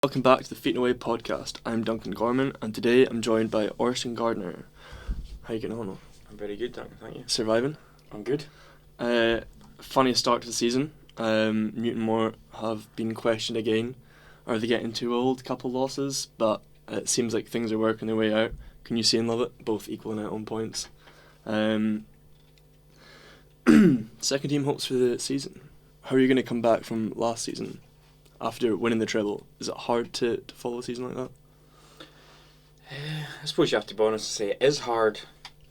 Welcome back to the Feet and Away podcast. I'm Duncan Gorman, and today I'm joined by Orsten Gardner. How you getting on? I'm very good, Duncan, thank you. Surviving? I'm good. Funniest start to the season. Newtonmore have been questioned again. Are they getting too old? Couple losses, but it seems like things are working their way out. Can you see and love it? Both equaling out on points. Second team hopes for the season. How are you going to come back from last season? After winning the treble, is it hard to follow a season like that? I suppose you have to be honest and say it is hard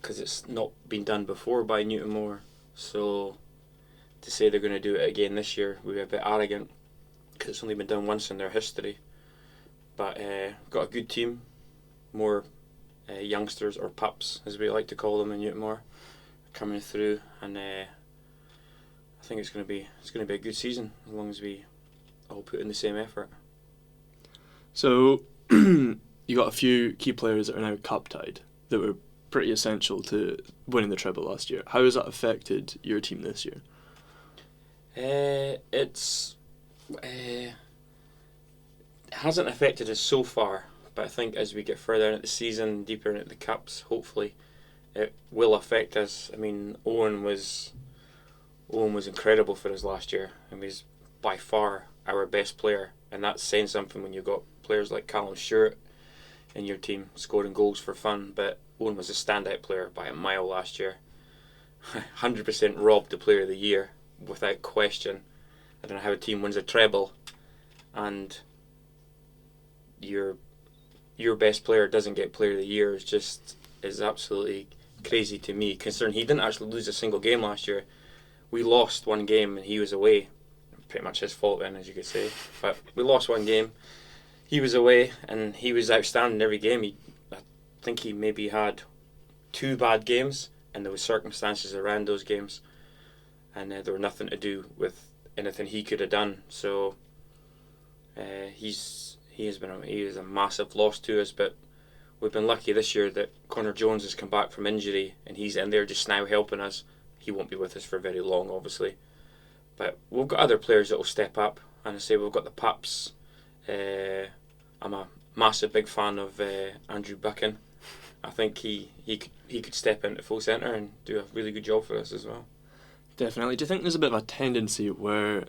because it's not been done before by Newtonmore. So to say they're going to do it again this year would be a bit arrogant because it's only been done once in their history. But got a good team, more youngsters or pups as we like to call them in Newtonmore, coming through, and I think it's going to be a good season as long as we all put in the same effort. So, you got a few key players that are now cup tied that were pretty essential to winning the treble last year. How has that affected your team this year? It hasn't affected us so far, but I think as we get further into the season, deeper into the cups, hopefully it will affect us. I mean, Owen was incredible for us last year, and was by far our best player, and that's saying something when you've got players like Callum Stewart in your team scoring goals for fun. But Owen was a standout player by a mile last year. 100% robbed the player of the year without question. I don't know how a team wins a treble and your best player doesn't get player of the year is absolutely crazy to me, considering he didn't actually lose a single game last year. We lost one game and he was away. Pretty much his fault then, as you could say. But we lost one game. He was away and he was outstanding every game. I think he maybe had 2 bad games, and there were circumstances around those games, and there were nothing to do with anything he could have done. So he is a massive loss to us. But we've been lucky this year that Connor Jones has come back from injury and he's in there just now helping us. He won't be with us for very long, obviously. But we've got other players that will step up, and I say we've got the pups. I'm a massive big fan of Andrew Buchan. I think he could step into full centre and do a really good job for us as well. Definitely. Do you think there's a bit of a tendency where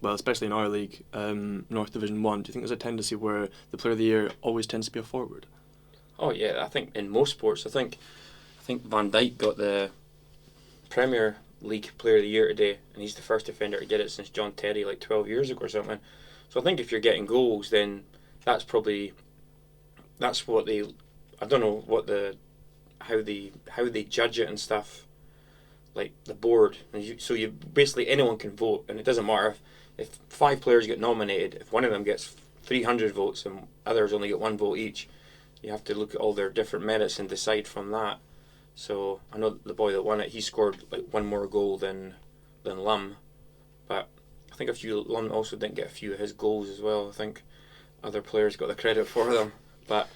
especially in our league, North Division 1, do you think there's a tendency where the player of the year always tends to be a forward? Oh yeah, I think in most sports, I think Van Dijk got the Premier League Player of the Year today, and he's the first defender to get it since John Terry like 12 years ago or something. So I think if you're getting goals, then that's what they, I don't know how they judge it and stuff, like the board. And so you basically, anyone can vote, and it doesn't matter if 5 players get nominated. If one of them gets 300 votes and others only get 1 vote each, you have to look at all their different merits and decide from that. So I know the boy that won it, he scored like 1 more goal than Lum, but I think Lum also didn't get a few of his goals as well. I think other players got the credit for them, but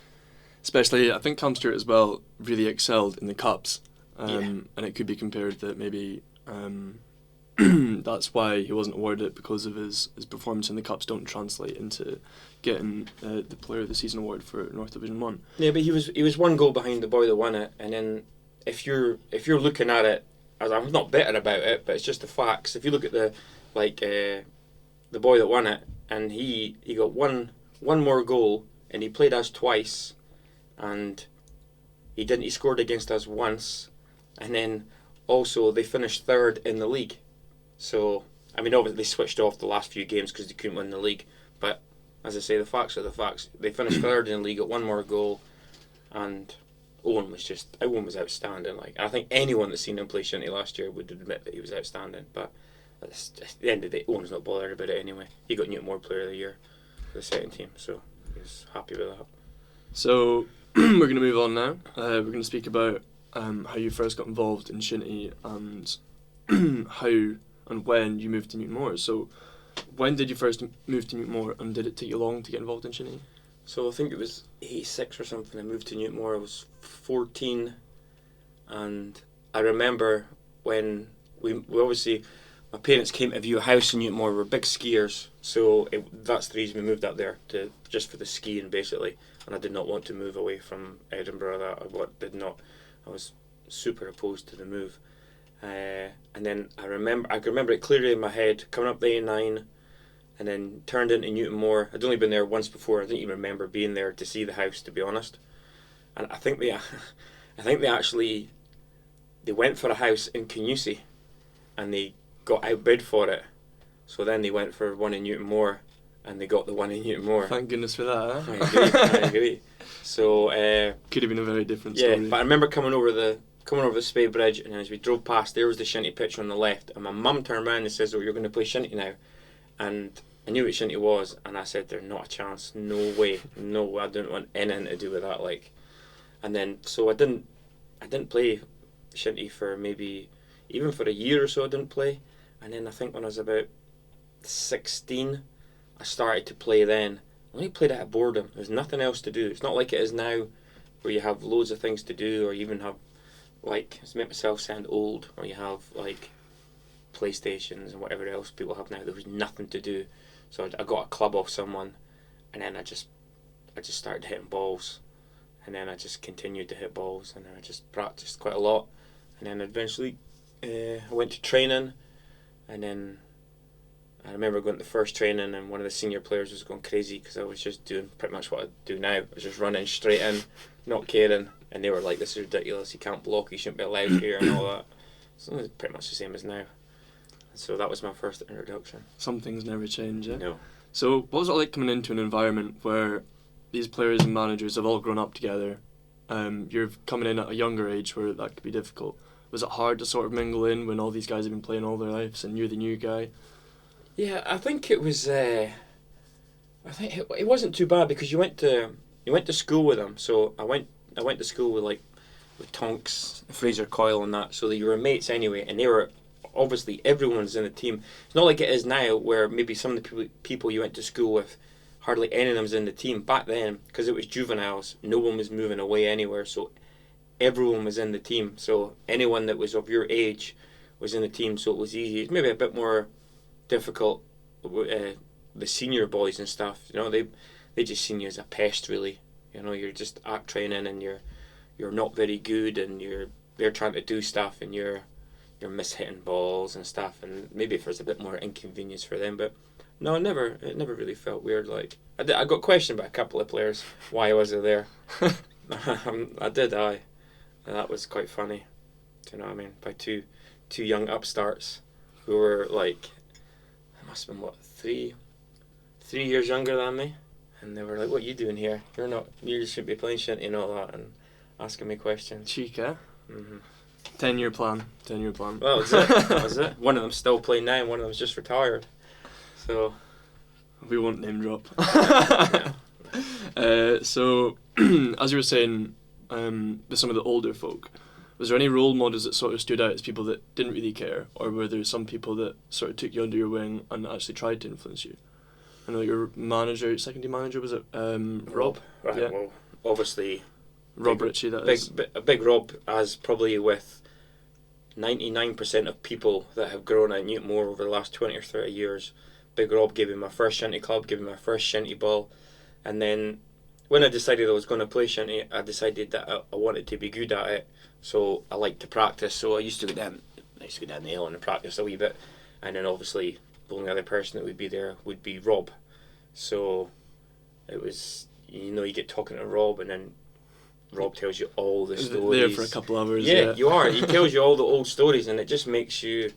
especially I think Callum Stewart as well really excelled in the cups, and it could be compared that maybe that's why he wasn't awarded it, because of his performance in the cups don't translate into getting the Player of the Season award for North Division 1. Yeah, but he was 1 goal behind the boy that won it, and then if you're looking at it, as I'm not bitter about it, but it's just the facts. If you look at the boy that won it, and he got one more goal, and he played us twice, and he scored against us once, and then also they finished 3rd in the league. So I mean, obviously they switched off the last few games because they couldn't win the league, but as I say, the facts are the facts. They finished 3rd in the league, got 1 more goal, and Owen was outstanding. Like, I think anyone that's seen him play Shinty last year would admit that he was outstanding. But at the end of the day, Owen's not bothered about it anyway. He got Newtonmore Player of the Year for the second team, so he was happy with that. So we're going to move on now. We're going to speak about how you first got involved in Shinty and how and when you moved to Newtonmore. So when did you first move to Newtonmore, and did it take you long to get involved in Shinty? So I think it was 86 or something. I moved to Newtonmore. I was 14, and I remember when we obviously my parents came to view a house in Newtonmore. We were big skiers, so that's the reason we moved up there, just for the skiing basically. And I did not want to move away from Edinburgh. I was super opposed to the move. And then I can remember it clearly in my head, coming up the A9, and then turned into Newtonmore. I'd only been there once before. I didn't even remember being there to see the house, to be honest. And I think they went for a house in Canusie, and they got outbid for it. So then they went for one in Newtonmore, and they got the one in Newtonmore. Thank goodness for that. I agree. So could have been a very different story. Yeah, but I remember coming over the Spey Bridge, and as we drove past, there was the Shinty pitch on the left, and my mum turned around and says, "Oh, you're going to play Shinty now," and I knew what Shinty was, and I said, "There's not a chance. No way. No, I don't want anything to do with that." And then so I didn't play Shinty for maybe even for a year or so. I didn't play, and then I think when I was about 16, I started to play. Then I only played out of boredom. There's nothing else to do. It's not like it is now, where you have loads of things to do, or you even have to make myself sound old, or you have PlayStations and whatever else people have now. There was nothing to do, so I got a club off someone, and then I just started hitting balls, and then I just continued to hit balls, and then I just practiced quite a lot, and then eventually I went to training, and then I remember going to the first training, and one of the senior players was going crazy because I was just doing pretty much what I do now. I was just running straight in, not caring, and they were like, "This is ridiculous, you can't block, you shouldn't be allowed here," and all that. So it's pretty much the same as now. So that was my first introduction. Some things never change, eh? No. So what was it like coming into an environment where these players and managers have all grown up together? You're coming in at a younger age where that could be difficult. Was it hard to sort of mingle in when all these guys have been playing all their lives and you're the new guy? Yeah, I think it was. I think it wasn't too bad because you went to school with them. So I went to school with Tonks, Fraser Coyle, and that. So that you were mates anyway, and they were obviously everyone's in the team. It's not like it is now, where maybe some of the people you went to school with, hardly any of them's in the team. Back then, because it was juveniles, no one was moving away anywhere, so everyone was in the team. So anyone that was of your age was in the team, so it was easy. It's maybe a bit more difficult. The senior boys and stuff, they just seen you as a pest, really. You're just at training, and you're not very good, and they're trying to do stuff, and you're mishitting balls and stuff, and maybe if there's a bit more inconvenience for them, but no, it never really felt weird. I got questioned by a couple of players why I wasn't there. I did, and that was quite funny. Do you know what I mean? By two young upstarts who were I must have been 3 years younger than me, and they were like, "What are you doing here? You should be playing Shinty and all that," and asking me questions. Cheek, eh? Mm-hmm. 10-year plan. Well, that was it. One of them's still playing now, and one of them's just retired. So we won't name drop. Yeah. So as you were saying, with some of the older folk, was there any role models that sort of stood out as people that didn't really care, or were there some people that sort of took you under your wing and actually tried to influence you? I know your second team manager, was it Rob? Right. Yeah. Well, obviously, Rob Ritchie. A big Rob, as probably with 99% of people that have grown at Newtonmore over the last 20 or 30 years. Big Rob gave me my first Shinty club, gave me my first Shinty ball, and then when I decided I was going to play Shinty, I decided that I wanted to be good at it, so I liked to practice. So I used to go down the hill and practice a wee bit, and then obviously the only other person that would be there would be Rob. So it was, you get talking to Rob, and then Rob tells you all the stories. There for a couple hours. Yeah, you are. He tells you all the old stories, and it just makes you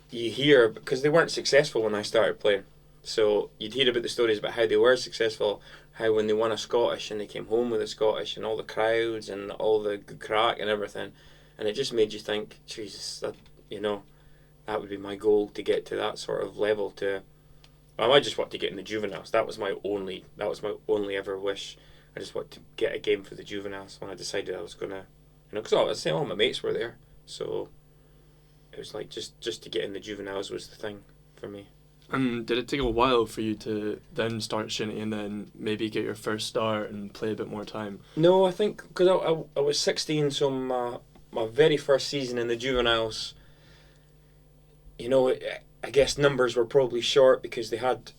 hear, because they weren't successful when I started playing. So you'd hear about the stories about how they were successful, how when they won a Scottish and they came home with a Scottish, and all the crowds and all the good crack and everything, and it just made you think, Jesus, that would be my goal, to get to that sort of level. I just want to get in the juveniles. That was my only ever wish. I just wanted to get a game for the juveniles when I decided I was gonna, because I was saying all my mates were there, so it was like just to get in the juveniles was the thing for me. And did it take a while for you to then start Shinty and then maybe get your first start and play a bit more time? No, I think because I was 16, so my very first season in the juveniles, I guess numbers were probably short because they had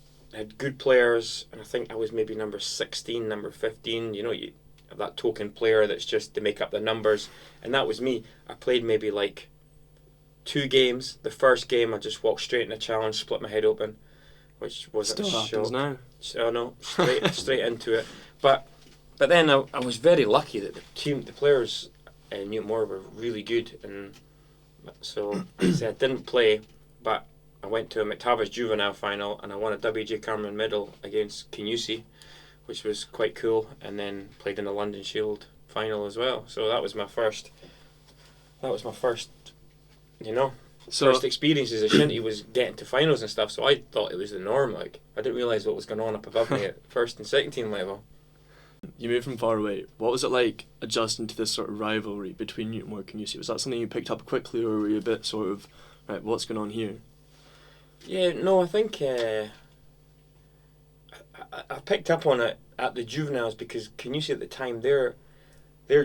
good players, and I think I was maybe number 16, number 15. You have that token player that's just to make up the numbers, and that was me. I played maybe like 2 games. The first game, I just walked straight in a challenge, split my head open, which wasn't Still a happens shock. now. So no, straight into it. But then I was very lucky that the players in Newtonmore were really good, and so I didn't play, but I went to a McTavish juvenile final and I won a WJ Cameron medal against Kinusi, which was quite cool, and then played in the London Shield final as well. So that was my first. First experiences of Shinty was getting to finals and stuff. So I thought it was the norm. Like, I didn't realise what was going on up above me at first and second team level. You moved from far away. What was it like adjusting to this sort of rivalry between Newtonmore and Kinusi? Was that something you picked up quickly, or were you a bit sort of, right, what's going on here? Yeah, no, I think I picked up on it at the juveniles because Kinusi at the time, their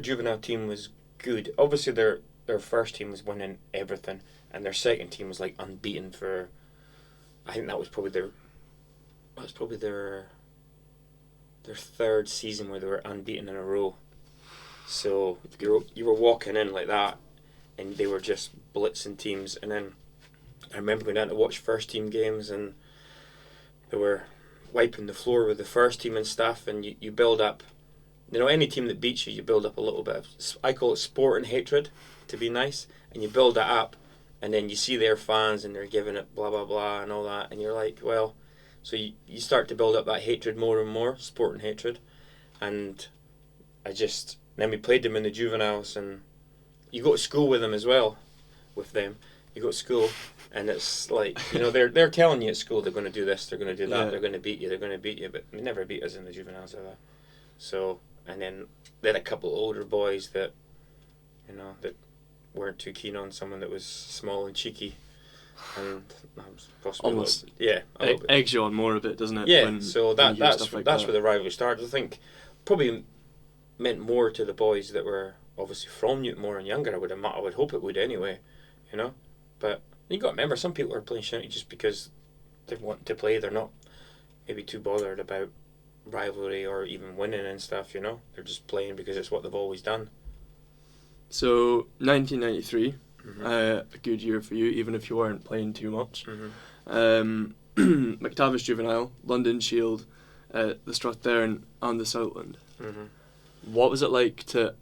juvenile team was good. Obviously, their first team was winning everything, and their second team was like unbeaten for. I think that was probably their third season where they were unbeaten in a row. So you were walking in like that, and they were just blitzing teams. And then I remember going down to watch first team games, and they were wiping the floor with the first team and stuff. And you build up, any team that beats you, you build up a little bit of, I call it sport and hatred, to be nice. And you build that up, and then you see their fans, and they're giving it blah blah blah and all that, and you're like, well. So you start to build up that hatred more and more, sport and hatred. And then we played them in the juveniles, and you go to school with them as well, with them. You go to school, and it's like, they're telling you at school they're going to do this, they're going to do that, they're going to beat you, but they never beat us in the juveniles ever. So, and then they had a couple of older boys that, that weren't too keen on someone that was small and cheeky. And possibly almost a eggs you on more of it, doesn't it? Yeah, so that's where the rivalry started. I think probably meant more to the boys that were obviously from Newtonmore and younger. I would hope it would anyway, But you got to remember, some people are playing Shinty just because they want to play. They're not maybe too bothered about rivalry or even winning and stuff. They're just playing because it's what they've always done. So 1993. Mm-hmm. A good year for you, even if you weren't playing too much. Mm-hmm. McTavish Juvenile, London Shield, the Strathern and the Southland. Mm-hmm. What was it like to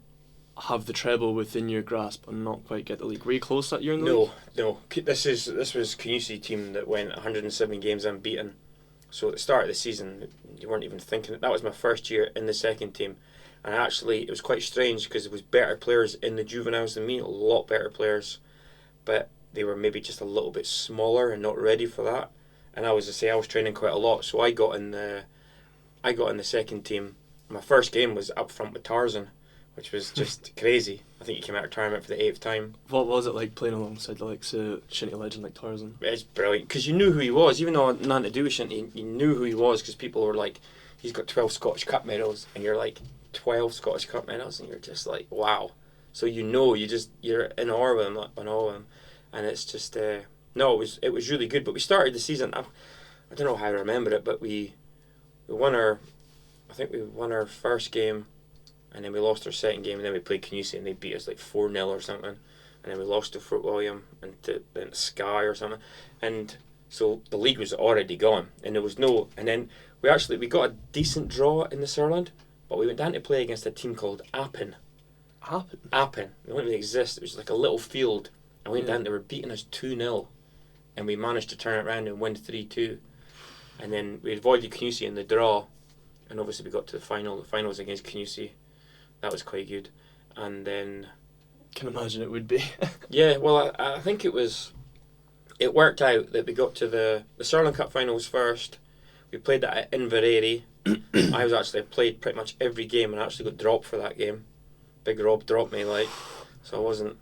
have the treble within your grasp and not quite get the league? Were you close that year in the league? No. This was Kinusi team that went 107 games unbeaten. So at the start of the season, you weren't even thinking. That was my first year in the second team. And actually, it was quite strange because there was better players in the juveniles than me, a lot better players, but they were maybe just a little bit smaller and not ready for that. And I was training quite a lot, so I got in the second team. My first game was up front with Tarzan, which was just crazy. I think he came out of retirement for the 8th time. What was it like playing alongside the likes of Shinty legend like Tarzan? It's brilliant because you knew who he was, even though nothing to do with Shinty. You knew who he was because people were like, he's got 12 Scottish Cup medals, and you're like. 12 Scottish Cup medals, and you're just like, wow. So you're in awe of him, and it's just it was really good. But we started the season. I don't know how I remember it, but we won our first game, and then we lost our second game, and then we played Kinusi, and they beat us like 4-0 or something, and then we lost to Fort William and then Skye or something, and so the league was already gone, and there was no. And then we got a decent draw in the Surland. But we went down to play against a team called Appin. Appin. They don't even exist. It was like a little field. And we went down, they were beating us 2-0. And we managed to turn it around and win 3-2. And then we avoided Kinusi in the draw. And obviously we got to the finals against Kinusi. That was quite good. And then... Can imagine it would be. Yeah, well, I think it worked out that we got to the Surland Cup finals first. We played that at Inverary. I played pretty much every game and I actually got dropped for that game. Big Rob dropped me, so I wasn't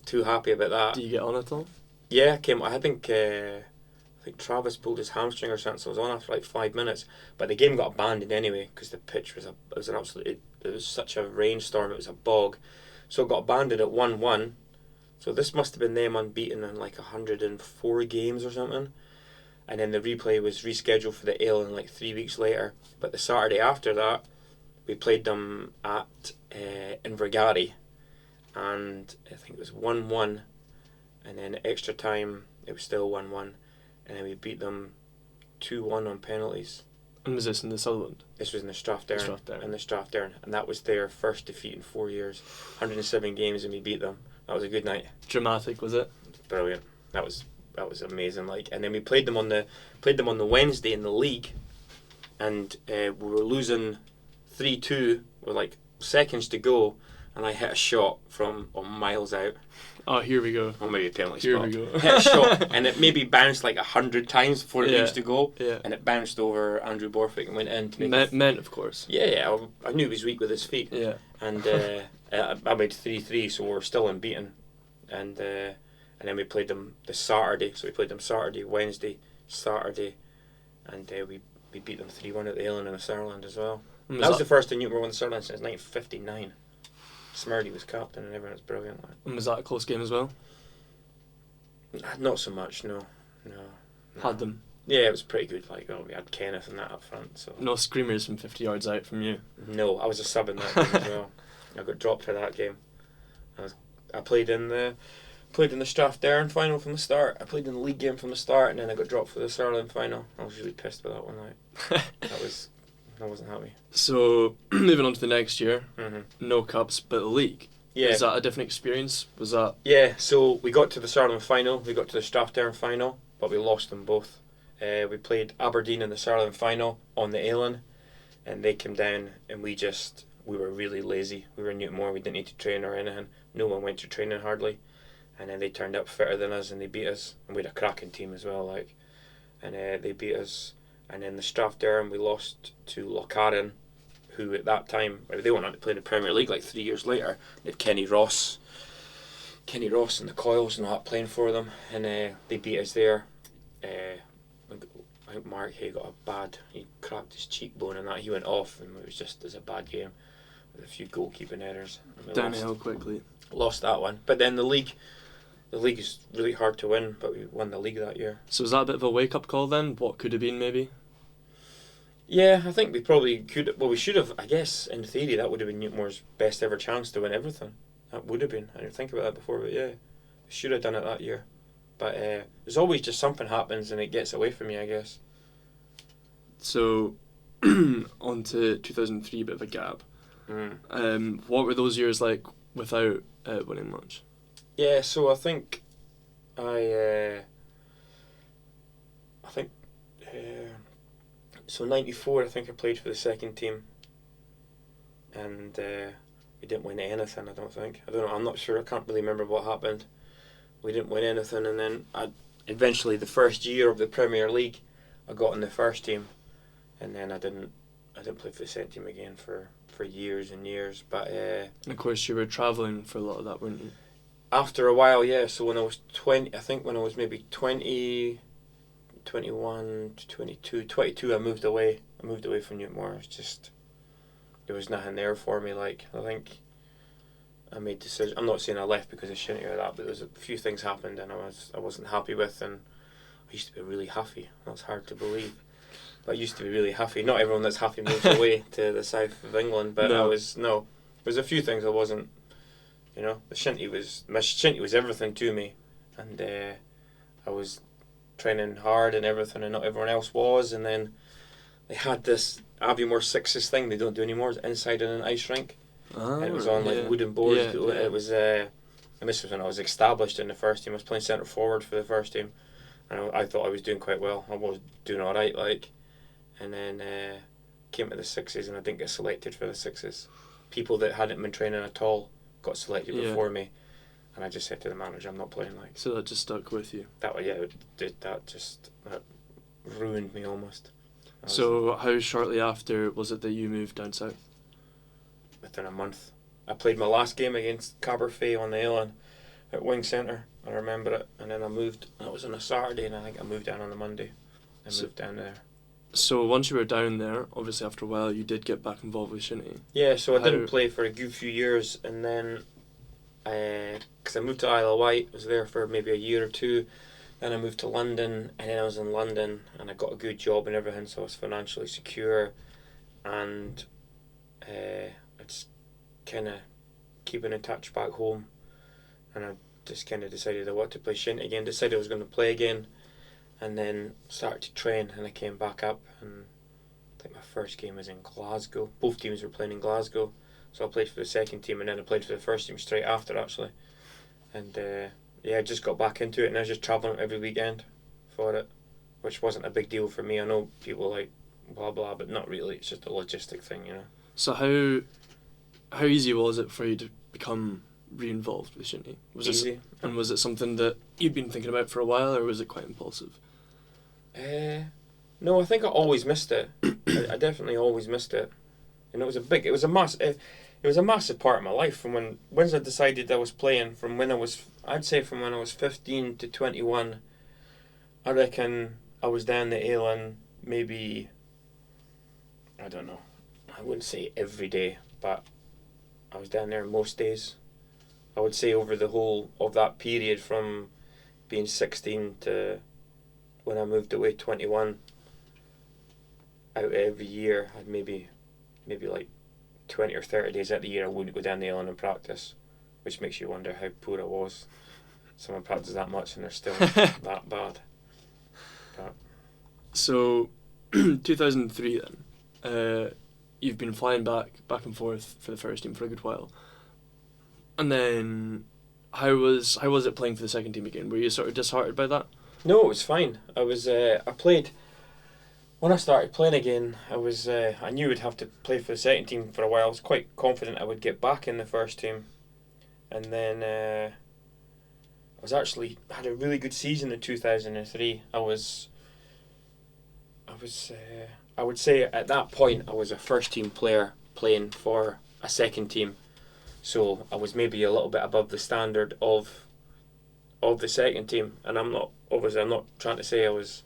too happy about that. Did you get on at all? Yeah, I think Travis pulled his hamstring or something, so I was on after 5 minutes. But the game got abandoned anyway because the pitch was it was such a rainstorm, it was a bog. So it got abandoned at 1-1. So this must have been them unbeaten in like 104 games or something. And then the replay was rescheduled for the Élan like 3 weeks later. But the Saturday after that, we played them at Invergary, and I think it was 1-1. And then extra time, it was still 1-1. And then we beat them 2-1 on penalties. And was this in the Sutherland? This was in the Strathdown. And that was their first defeat in 4 years. 107 games and we beat them. That was a good night. Dramatic, was it? Brilliant. That was amazing. Like, and then we played them on the Wednesday in the league, and we were losing 3-2 with like seconds to go, and I hit a shot from miles out. Oh, here we go. Or maybe a penalty Here spot. we go. Hit a shot, and it maybe bounced like 100 times before it reached to go, Yeah. and it bounced over Andrew Borthwick and went in to make Meant, of course. Yeah, I knew he was weak with his feet. Yeah. And I made 3-3, so we're still unbeaten. And then we played them the Saturday. So we played them Saturday, Wednesday, Saturday, and we beat them 3-1 at the Élan in the Sutherland as well. That was the first time Newtonmore won the Sutherland since 1959. Smurdy was captain and everyone was brilliant. And was that a close game as well? Not so much, no. Had them? Yeah, it was pretty good. Like, we had Kenneth and that up front. So no screamers from 50 yards out from you? No, I was a sub in that game as well. I got dropped for that game. I played in the Strathdown final from the start. I played in the league game from the start, and then I got dropped for the Sutherland final. I was really pissed about that one night. I wasn't happy. So, moving on to the next year, Mm-hmm. no cups, but the league. Yeah. Was that a different experience? Was that... Yeah, so we got to the Sutherland final, we got to the Strathdown final, but we lost them both. We played Aberdeen in the Sutherland final on the Élan, and they came down, and we were really lazy. We were in Newtonmore, we didn't need to train or anything. No one went to training hardly. And then they turned up fitter than us and they beat us. And we had a cracking team as well, like. And they beat us. And then the Strathdown, we lost to Lochcarron, who at that time, they went on to play in the Premier League like 3 years later. They had Kenny Ross and the Coils and all that playing for them. And they beat us there. I think Mark Hay he cracked his cheekbone and that. He went off and it was a bad game with a few goalkeeping errors. Downhill quickly. Lost that one. But then the league is really hard to win, but we won the league that year. So was that a bit of a wake-up call then? What could have been, maybe? Yeah, I think we probably could. Well, we should have, I guess, in theory, that would have been Newtonmore's best ever chance to win everything. That would have been. I didn't think about that before, but yeah, we should have done it that year. But there's always just something happens and it gets away from you, I guess. So, on to 2003, a bit of a gap. What were those years like without winning much? Yeah, so I think so 94 I think I played for the second team, and we didn't win anything. I don't know, I'm not sure, I can't really remember what happened. We didn't win anything, and then eventually the first year of the Premier League I got in the first team, and then I didn't play for the second team again for years and years. But and of course you were travelling for a lot of that, weren't you? After a while, yeah. So when I was 20, I think when I was maybe 20, 21 to 22, I moved away. I moved away from Newtonmore. It's just, there was nothing there for me. Like, I think I made decisions. I'm not saying I left because of Shinty or that, but there's a few things happened and I wasn't happy with, and I used to be really huffy. That's hard to believe. But I used to be really huffy. Not everyone that's huffy moves away to the south of England, but No. There's a few things I wasn't. You know, my Shinty was everything to me, and I was training hard and everything, and not everyone else was. And then they had this Aviemore Sixes thing they don't do anymore. It's inside in an ice rink, and it was on like wooden boards. Yeah. It was, and this was when I was established in the first team. I was playing centre forward for the first team, and I thought I was doing quite well. I was doing all right, like, and then came to the Sixes, and I didn't get selected for the Sixes. People that hadn't been training at all got selected before me, and I just said to the manager, I'm not playing. Like, so that just stuck with you. That ruined me almost. So how shortly after was it that you moved down south? Within a month. I played my last game against Caberfay on the Élan at Wing Centre. I remember it, and then I moved. That was on a Saturday, and I think I moved down on the Monday. Moved down there. So once you were down there, obviously after a while, you did get back involved with Shinty. Yeah, so I didn't play for a good few years, and then because I moved to Isle of Wight. I was there for maybe a year or two. Then I moved to London, and then I was in London, and I got a good job and everything, so I was financially secure, and I just kind of keeping in touch back home, and I just kind of decided I wanted to play Shinty again. Decided I was going to play again, and then started to train, and I came back up, and I think my first game was in Glasgow. Both teams were playing in Glasgow, so I played for the second team, and then I played for the first team straight after, actually. And I just got back into it, and I was just travelling every weekend for it, which wasn't a big deal for me. I know people like blah blah, but not really. It's just a logistic thing, you know. So how easy was it for you to become re-involved with Shinty? Was Easy. And was it something that you'd been thinking about for a while, or was it quite impulsive? No, I think I always missed it. I definitely always missed it, and it was a massive part of my life from when I decided I was playing. From when I was, I'd say from when I was 15 to 21. I reckon I was down the Ailin maybe, I don't know, I wouldn't say every day, but I was down there most days. I would say over the whole of that period from being 16 to when I moved away 21, out of every year I'd maybe like 20 or 30 days out of the year I wouldn't go down the island and practice, which makes you wonder how poor I was. Someone practices that much and they're still that bad. But So, 2003 then, you've been flying back and forth for the first team for a good while. And then, how was it playing for the second team again? Were you sort of disheartened by that? no, it was fine. I played. When I started playing again, I knew I'd have to play for the second team for a while. I was quite confident I would get back in the first team, and then I had a really good season in 2003. I would say at that point I was a first team player playing for a second team, so I was maybe a little bit above the standard of the second team. And I'm not trying to say I was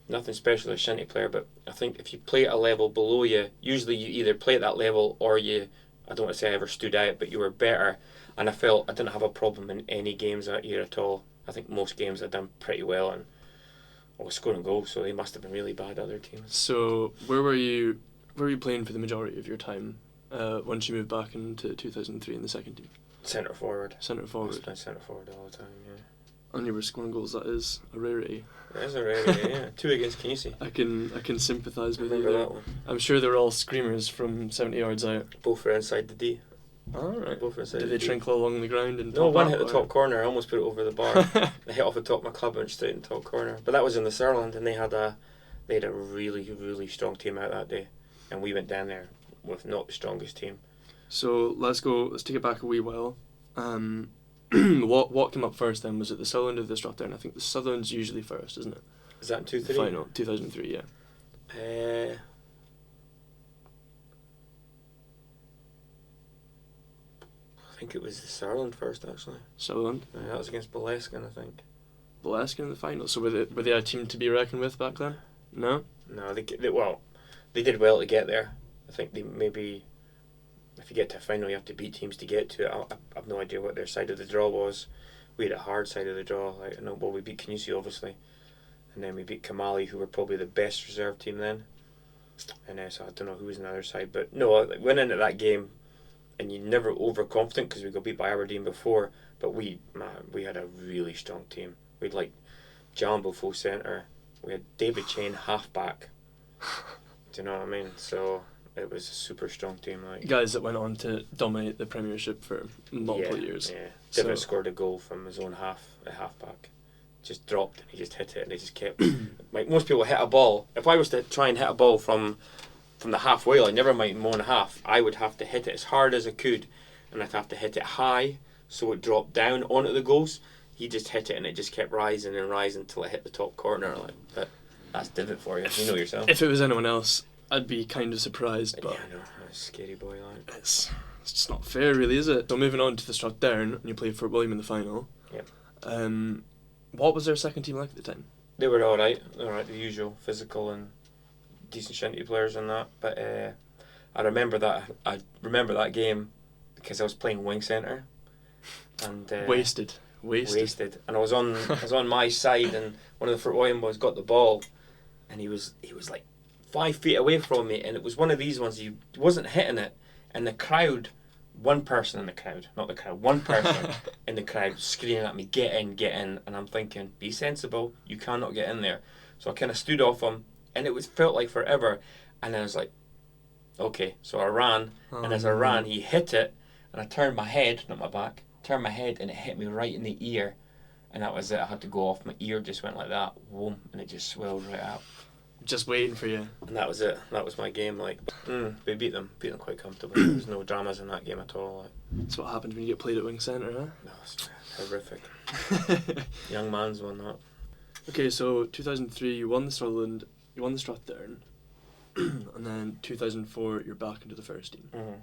nothing special as a Shinty player, but I think if you play at a level below you, usually you either play at that level or I don't want to say I ever stood out, but you were better. And I felt I didn't have a problem in any games that year at all. I think most games I'd done pretty well, and I was scoring goals, so they must have been really bad, other teams. So, where were you playing for the majority of your time once you moved back into 2003 in the second team? Centre forward. Centre forward. I was playing centre forward all the time, yeah. And you were scoring goals. That is a rarity. It is a rarity, yeah. 2 against Canisi. I can sympathise with you Remember there. that one? I'm sure they were all screamers from 70 yards out. Both were inside the D. Alright. Both were inside Did the they D. trinkle along the ground and No, pop one up, hit the or- top corner. I almost put it over the bar. They hit off the top of my club and straight in the top corner. But that was in the Surland, and they had a really, really strong team out that day. And we went down there with not the strongest team. So let's take it back a wee while. What came up first then? Was it the Sutherland or the Strathdown? I think the Sutherland's usually first, isn't it? Is that in The 2-3? final, 2003, yeah. I think it was the Surland first, actually. Sutherland. That was against Boleskine, I think. Boleskine in the final. So were they a team to be reckoned with back then? No? No, they did well to get there. I think they maybe, if you get to a final, you have to beat teams to get to it. I have no idea what their side of the draw was. We had a hard side of the draw. We beat Canisi, obviously, and then we beat Kamali, who were probably the best reserve team then. And so I don't know who was on the other side, but no, I went into that game, and you never overconfident because we got beat by Aberdeen before. But we had a really strong team. We had like Jambo full centre. We had David Chain half back. Do you know what I mean? So it was a super strong team. Like Guys that went on to dominate the Premiership for multiple years. Yeah, So- David scored a goal from his own half back. Just dropped and he just hit it and he just kept. Like most people hit a ball. If I was to try and hit a ball from the halfway line, never mind my own half, I would have to hit it as hard as I could, and I'd have to hit it high so it dropped down onto the goals. He just hit it and it just kept rising and rising until it hit the top corner. Like that's David for you. You know yourself. If it was anyone else, I'd be kind of surprised, but Yeah, I know. Scary boy, like. it's just not fair, really, is it? So moving on to the Strathdown, and you played for William in the final. Yep. What was their second team like at the time? They were alright, the usual physical and decent Shinty players and that. But I remember that game, because I was playing wing centre, and Wasted. And I was on my side, and one of the Fort William boys got the ball, and he was like 5 feet away from me, and it was one of these ones he wasn't hitting it, and the crowd. One person in the crowd, not the crowd, one person in the crowd screaming at me, get in, and I'm thinking, be sensible, you cannot get in there. So I kind of stood off him, and it felt like forever, and then I was like, okay, so I ran, and as I ran, he hit it, and I turned my head, not my back, and it hit me right in the ear, and that was it. I had to go off, my ear just went like that, whoom, and it just swelled right up. Just waiting for you. And that was it. That was my game. Like, we beat them quite comfortably. There was no dramas in that game at all. Like. That's what happens when you get played at wing centre, huh? No, it's horrific. Young man's won that. Okay, so 2003 you won the Strathern, and then 2004 you're back into the first team. Mm-hmm.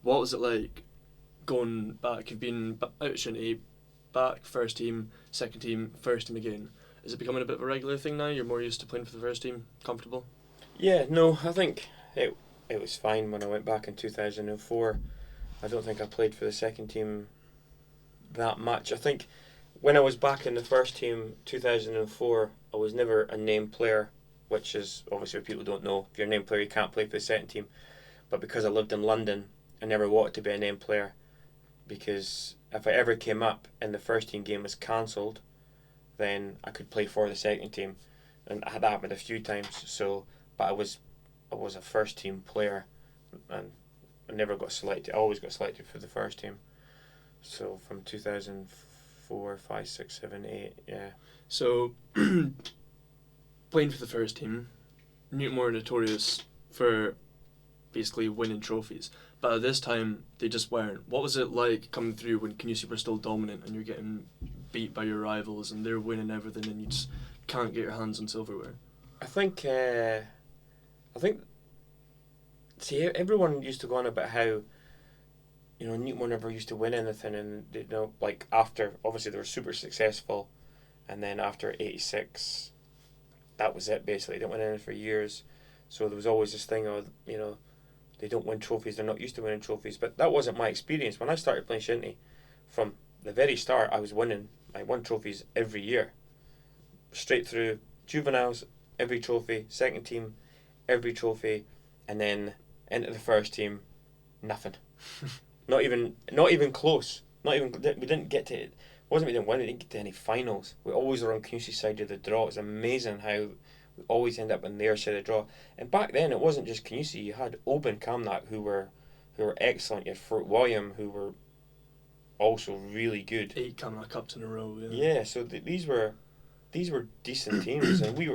What was it like going back? You've been out at Shinty, back first team, second team, first team again. Is it becoming a bit of a regular thing now? You're more used to playing for the first team? Comfortable? Yeah, no, I think it was fine when I went back in 2004. I don't think I played for the second team that much. I think when I was back in the first team 2004, I was never a named player, which is obviously what people don't know. If you're a named player, you can't play for the second team. But because I lived in London, I never wanted to be a named player, because if I ever came up and the first team game was cancelled, then I could play for the second team, and that happened a few times. So, but I was a first team player, and I never got selected. I always got selected for the first team. So from 2004, 5, 6, 7, 8, yeah. So playing for the first team, Newtonmore are notorious for basically winning trophies, but at this time they just weren't. What was it like coming through when Canusi were still dominant and you're getting beat by your rivals and they're winning everything and you just can't get your hands on silverware? I think see, everyone used to go on about how, you know, Newtonmore never used to win anything, and you know, like after, obviously they were super successful, and then after 86, that was it basically. They didn't win anything for years, so there was always this thing of, you know, they don't win trophies, they're not used to winning trophies. But that wasn't my experience. When I started playing Shinty, from the very start I won trophies every year, straight through juveniles, every trophy, second team, every trophy, and then into the first team, nothing. not even close. We didn't get to it. Wasn't we didn't win, we didn't get to any finals. We always were on Canusi's side of the draw. It's amazing how we always end up on their side of the draw. And back then it wasn't just Canusi. You had Oban Camnack who were excellent. You had Fort William who were also really good. 8 Camnack Cups in a row. Yeah, so these were decent teams, and we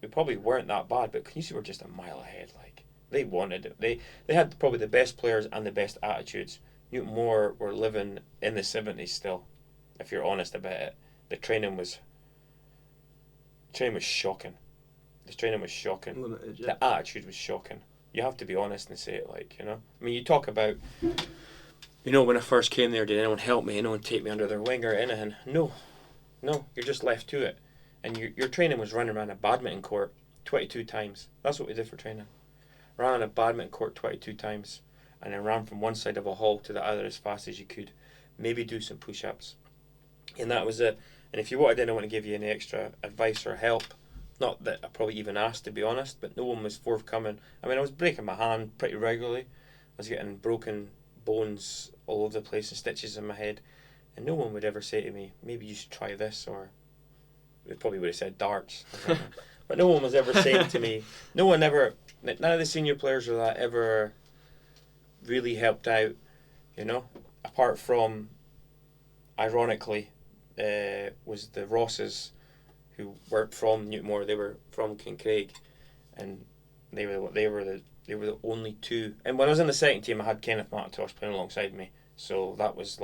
probably weren't that bad, but Canusi were just a mile ahead. Like, they wanted it. They had probably the best players and the best attitudes. Newtonmore were living in the 70s still, if you're honest about it. The training was shocking. The training was shocking. Limited, yeah. The attitude was shocking. You have to be honest and say it, like, you know. I mean, you talk about, you know, when I first came there, did anyone help me? Anyone take me under their wing or anything? No, you're just left to it. And your training was running around a badminton court 22 times. That's what we did for training. Ran on a badminton court 22 times, and then ran from one side of a hall to the other as fast as you could. Maybe do some push-ups. And that was it. And if you wanted anyone to give you any extra advice or help, not that I probably even asked, to be honest, but no one was forthcoming. I mean, I was breaking my hand pretty regularly. I was getting broken bones all over the place and stitches in my head. And no one would ever say to me, maybe you should try this, or they probably would have said darts. But no one was ever saying to me, none of the senior players or that ever really helped out, you know, apart from, ironically, was the Rosses, who weren't from Newtonmore. They were from Kincraig, and they were the only two. And when I was in the second team, I had Kenneth McIntosh playing alongside me, so that was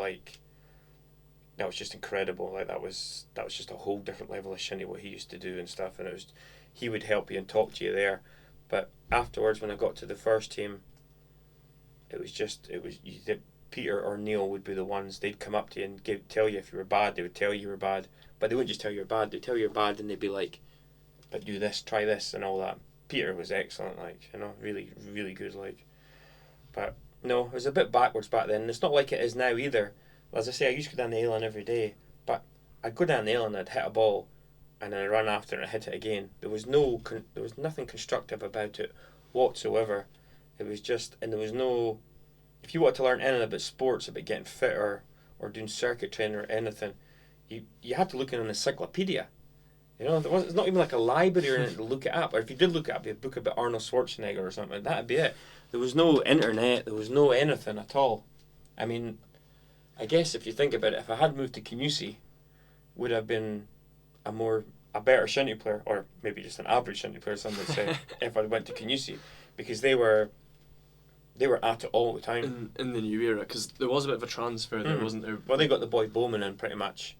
just incredible. Like, that was just a whole different level of Shinty, what he used to do and stuff. And he would help you and talk to you there. But afterwards, when I got to the first team, Peter or Neil would be the ones. They'd come up to you and tell you if you were bad. They would tell you were bad, but they wouldn't just tell you you're bad. They'd tell you you're bad, and they'd be like, "But do this, try this," and all that. Peter was excellent, like, you know, really, really good, like. But No, it was a bit backwards back then. It's not like it is now either. As I say, I used to go down the Island every day, but I'd go down the Island, I'd hit a ball, and then I'd run after it and I'd hit it again. There was nothing constructive about it whatsoever. It was just, and there was no. If you want to learn anything about sports, about getting fit or doing circuit training or anything, you have to look in an encyclopedia. It's not even like a library or anything to look it up. Or if you did look it up, you'd book about Arnold Schwarzenegger or something. That'd be it. There was no internet. There was no anything at all. I mean, I guess if you think about it, if I had moved to Canusi, would have been a better shinty player, or maybe just an average shinty player, some would say, if I went to Canusi, because they were at it all the time. In the new era, because there was a bit of a transfer there, wasn't there? Well, they got the boy Bowman in pretty much,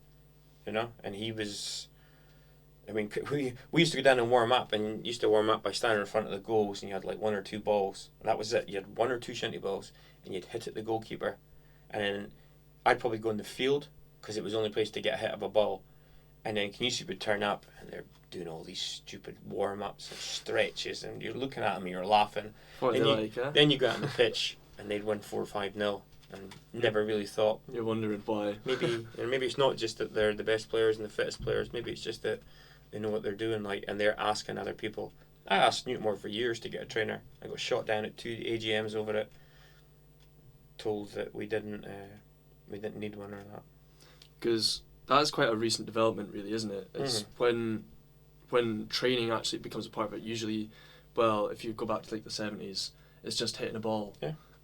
and he was. I mean, we used to go down and warm up, and used to warm up by standing in front of the goals, and you had like one or two balls, and that was it. You had one or two shinty balls, and you'd hit at the goalkeeper, and then I'd probably go in the field because it was the only place to get a hit of a ball, and then Canusi would turn up, and they're doing all these stupid warm ups and stretches, and you're looking at them and you're laughing. Then you go out on the pitch, and they'd win 4-5-0. And never really thought. You're wondering why. Maybe it's not just that they're the best players and the fittest players. Maybe it's just that they know what they're doing, and they're asking other people. I asked Newtonmore for years to get a trainer. I got shot down at 2 AGMs over it. Told that we didn't need one or that. Because that's quite a recent development, really, isn't it? It's when training actually becomes a part of it. Usually, well, if you go back to like the 70s, it's just hitting a ball,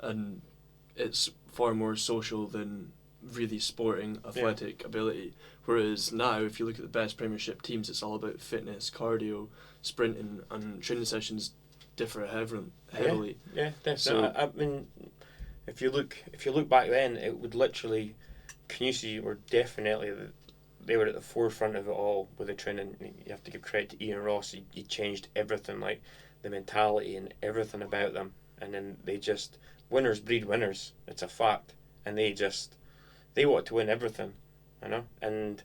and it's far more social than really sporting, athletic ability. Whereas now, if you look at the best Premiership teams, it's all about fitness, cardio, sprinting, and training sessions differ heavily. Yeah, definitely. So, I mean, if you look back then, it would literally, Canusi were definitely they were at the forefront of it all with the training. You have to give credit to Ian Ross. He changed everything, like the mentality and everything about them. And then they just, winners breed winners. It's a fact. And they want to win everything, and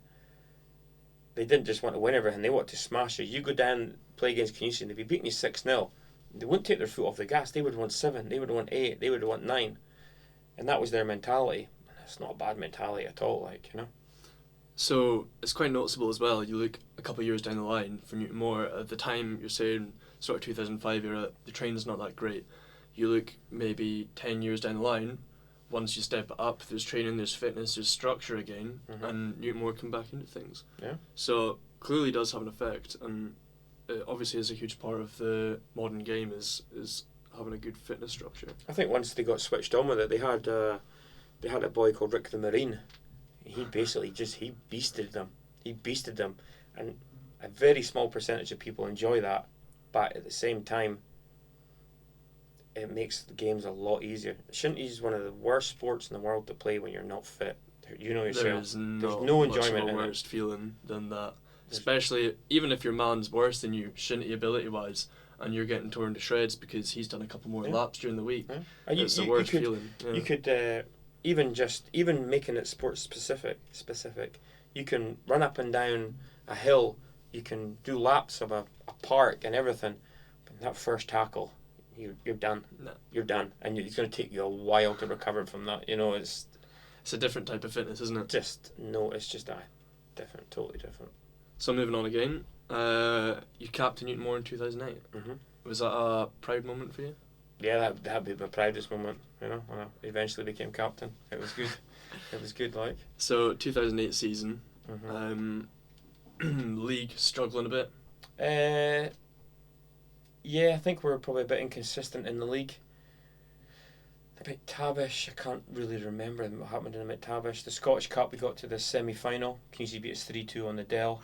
they didn't just want to win everything, they want to smash you. You go down, play against Canusi, and they'd be beating you 6-0. They wouldn't take their foot off the gas. They would want 7, they would want 8, they would want 9. And that was their mentality. It's not a bad mentality at all, So it's quite noticeable as well. You look a couple of years down the line for Newtonmore, at the time you're saying sort of 2005 era, the training's not that great. You look maybe 10 years down the line, once you step up, there's training, there's fitness, there's structure again, and Newtonmore come back into things. Yeah. So clearly does have an effect, and it obviously is a huge part of the modern game is having a good fitness structure. I think once they got switched on with it, they had a boy called Rick the Marine. He basically he beasted them. And a very small percentage of people enjoy that, but at the same time, it makes the games a lot easier. Shinty is one of the worst sports in the world to play when you're not fit. You know yourself. There's no enjoyment much of a worst feeling than that. Especially, even if your man's worse than you, Shinty ability-wise, and you're getting torn to shreds because he's done a couple more laps during the week. Yeah. It's the worst feeling. Yeah. You could, even making it sports specific, you can run up and down a hill, you can do laps of a park and everything, but that first tackle, you're done. No. You're done, and it's going to take you a while to recover from that. It's a different type of fitness, isn't it? It's just different, totally different. So moving on again, you capped Newtonmore in 2008. Was that a proud moment for you? Yeah, that'd be my proudest moment. When I eventually became captain, it was good. It was good, like. So 2008 season, league struggling a bit. Yeah, I think we're probably a bit inconsistent in the league. A bit Tavish, I can't really remember what happened in Tavish. The Scottish Cup, we got to the semi-final. Canusi beat us 3-2 on the Dell.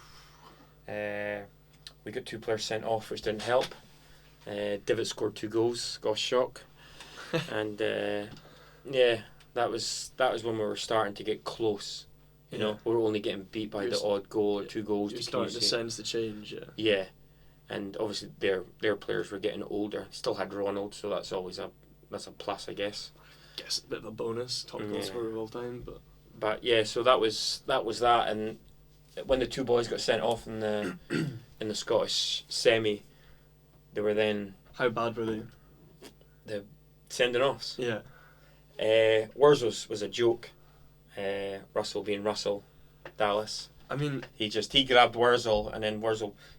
We got 2 players sent off, which didn't help. Divot scored 2 goals, got a shock. And that was when we were starting to get close. We were only getting beat by the odd goal or 2 goals. You're starting to sense the change, Yeah. And obviously their players were getting older. Still had Ronald, so that's always a plus, I guess. Guess a bit of a bonus, top goal scorer of all time, but yeah. So that was that, and when the 2 boys got sent off in the Scottish semi, they were then. How bad were they? The sending offs. Yeah. Wurzel's was a joke. Russell being Russell Dallas. I mean, He grabbed Wurzel, and then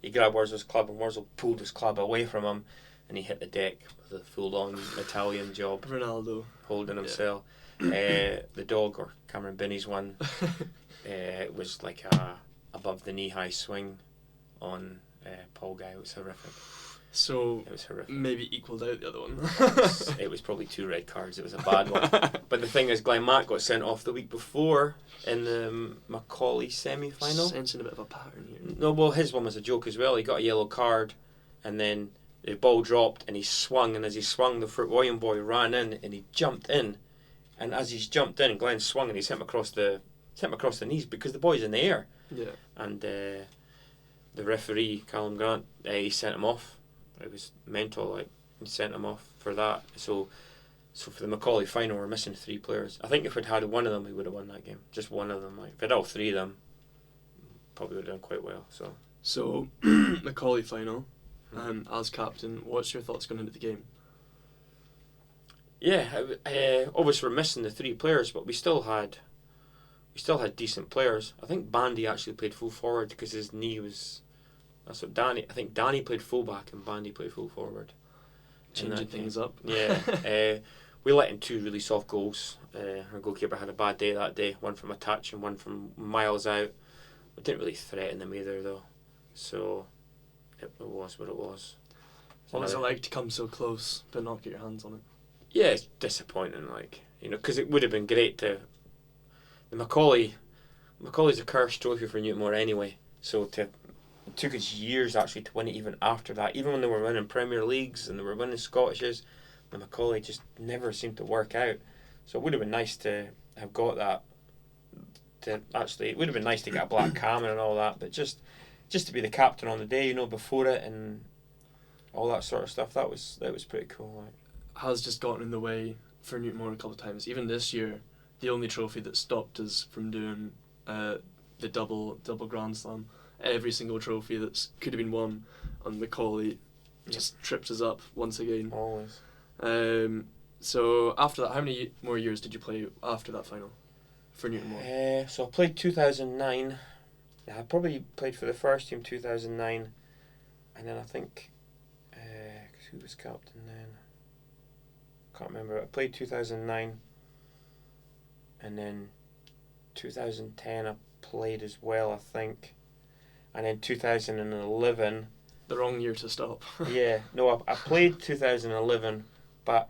he grabbed Wurzel's club, and Wurzel pulled his club away from him, and he hit the deck with a full-on Italian job, Ronaldo holding himself. The dog, or Cameron Binney's one, it was like a above the knee-high swing on Paul Guy. It was horrific. So It was horrific. maybe equalled out the other one. It was probably 2 red cards. It was a bad one. But the thing is, Glenn Mack got sent off the week before in the Macaulay semi-final. Sensing a bit of a pattern here. No, well, his one was a joke as well. He got a yellow card, and then the ball dropped, and he swung, and as he swung, the Fort William boy ran in, and he jumped in, and as he's jumped in, Glenn swung, and he sent him across the knees because the boy's in the air. Yeah. And the referee, Callum Grant, he sent him off. It was mental, like, he sent him off for that. So for the Macaulay final, we're missing 3 players. I think if we'd had one of them, we would have won that game. Just one of them. Like, if we had all 3 of them, probably would have done quite well. So Macaulay final, as captain, what's your thoughts going into the game? Yeah, obviously we're missing the 3 players, but we still had decent players. I think Bandy actually played full forward because his knee was. That's what I think Danny played full back and Bandy played full forward. Changing things up. Yeah. We let in 2 really soft goals. Our goalkeeper had a bad day that day. One from a touch and one from miles out. We didn't really threaten them either, though. So it was what it was. What was it like to come so close but not get your hands on it? Yeah, it's disappointing, because it would have been great to. The Macaulay's a cursed trophy for Newtonmore anyway. So it took us years actually to win it even after that. Even when they were winning Premier Leagues and they were winning Scottishes, the Macaulay just never seemed to work out. So it would have been nice to have got that. It would have been nice to get a black Cameron and all that, but just to be the captain on the day, before it and all that sort of stuff, that was pretty cool. Has just gotten in the way for Newtonmore a couple of times. Even this year, the only trophy that stopped us from doing the double Grand Slam. Every single trophy that could have been won on Macaulay just tripped us up once again. Always. So after that, how many more years did you play after that final for Newtonmore? So I played 2009. I probably played for the first team 2009, and then I think who was captain then? Can't remember. I played 2009, and then 2010 I played as well, I think. And then 2011. The wrong year to stop. Yeah, no, I played 2011, but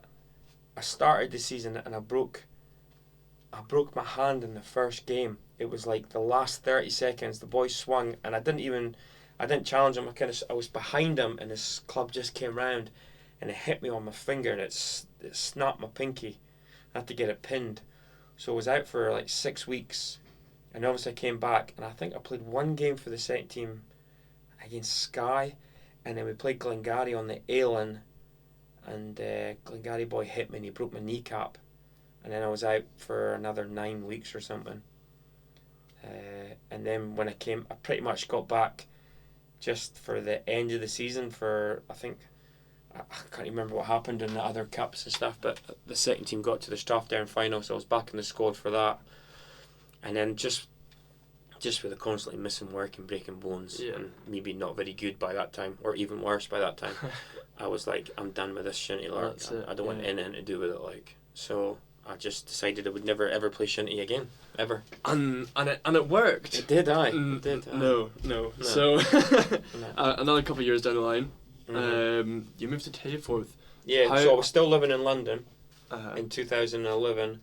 I started the season and I broke my hand in the first game. It was like the last 30 seconds. The boy swung, and I didn't challenge him. I was behind him, and his club just came round, and it hit me on my finger, and it snapped my pinky. I had to get it pinned, so I was out for like 6 weeks. And obviously I came back, and I think I played 1 game for the second team against Skye, and then we played Glengarry on the Ailin, and Glengarry boy hit me and he broke my kneecap, and then I was out for another 9 weeks or something. And then when I came, I pretty much got back just for the end of the season for, I think, I can't remember what happened in the other cups and stuff, but the second team got to the Strathdown final, so I was back in the squad for that. And then just with the constantly missing work and breaking bones, and me being not very good by that time, or even worse by that time, I was like, I'm done with this Shinty lark. I don't want anything to do with it. So I just decided I would never ever play Shinty again, ever. And it worked. It did, It did. No. So another couple of years down the line, you moved to Taforth. Yeah. So I was still living in London in 2011,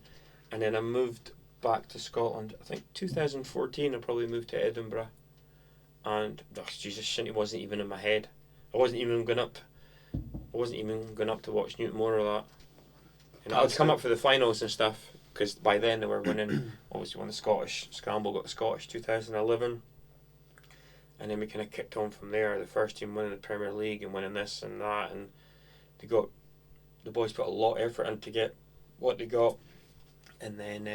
and then I moved back to Scotland. I think 2014 I probably moved to Edinburgh, and Jesus, Shinty wasn't even in my head. I wasn't even going up to watch Newtonmore or that. I'd come up for the finals and stuff, because by then they were winning. Obviously won the Scottish Scramble, got the Scottish 2011, and then we kind of kicked on from there. The first team winning the Premier League and winning this and that, and the boys put a lot of effort in to get what they got. And then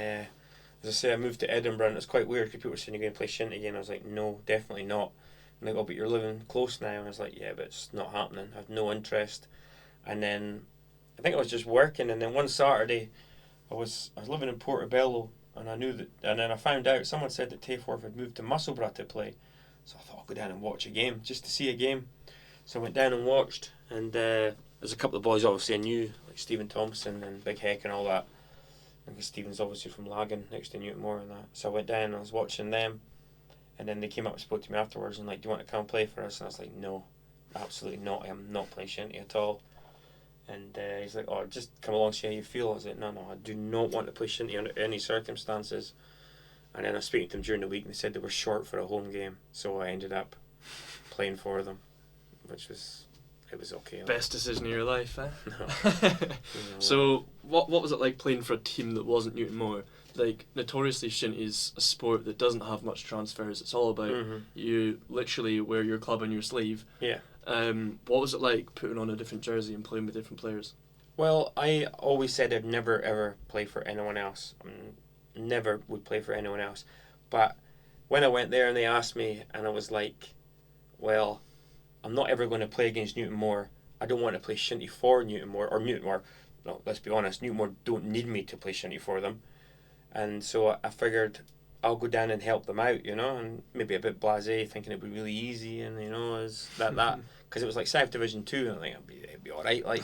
as I say, I moved to Edinburgh, and it's quite weird because people were saying you're going to play Shinty again. I was like, no, definitely not. And they go, but you're living close now. And I was like, yeah, but it's not happening. I have no interest. And then I think I was just working, and then one Saturday I was living in Portobello, and I knew that, and then I found out someone said that Tayforth had moved to Musselburgh to play, so I thought I'll go down and watch a game just to see a game. So I went down and watched, and there's a couple of boys obviously I knew, like Stephen Thompson and Big Heck and all that. Because Stephen's obviously from Lagan next to Newtonmore and that. So I went down and I was watching them, and then they came up and spoke to me afterwards and like, do you want to come play for us? And I was like, no, absolutely not. I am not playing Shinty at all. And he's like, oh, just come along, see how you feel. I was like, no, I do not want to play Shinty under any circumstances. And then I was speaking to them during the week and they said they were short for a home game. So I ended up playing for them, which was, it was okay. Best decision of your life, eh? No. So, what was it like playing for a team that wasn't Newtonmore? Like, notoriously, Shinty is a sport that doesn't have much transfers. It's all about you literally wear your club on your sleeve. Yeah. What was it like putting on a different jersey and playing with different players? Well, I always said I'd never ever play for anyone else. Never would play for anyone else. But when I went there and they asked me, and I was like, well, I'm not ever going to play against Newtonmore. I don't want to play Shinty for Newtonmore, or Newtonmore. No, let's be honest, Newtonmore don't need me to play Shinty for them. And so I figured I'll go down and help them out, and maybe a bit blasé, thinking it'd be really easy, and is that because it was like South Division 2, and I think it'd be all right, I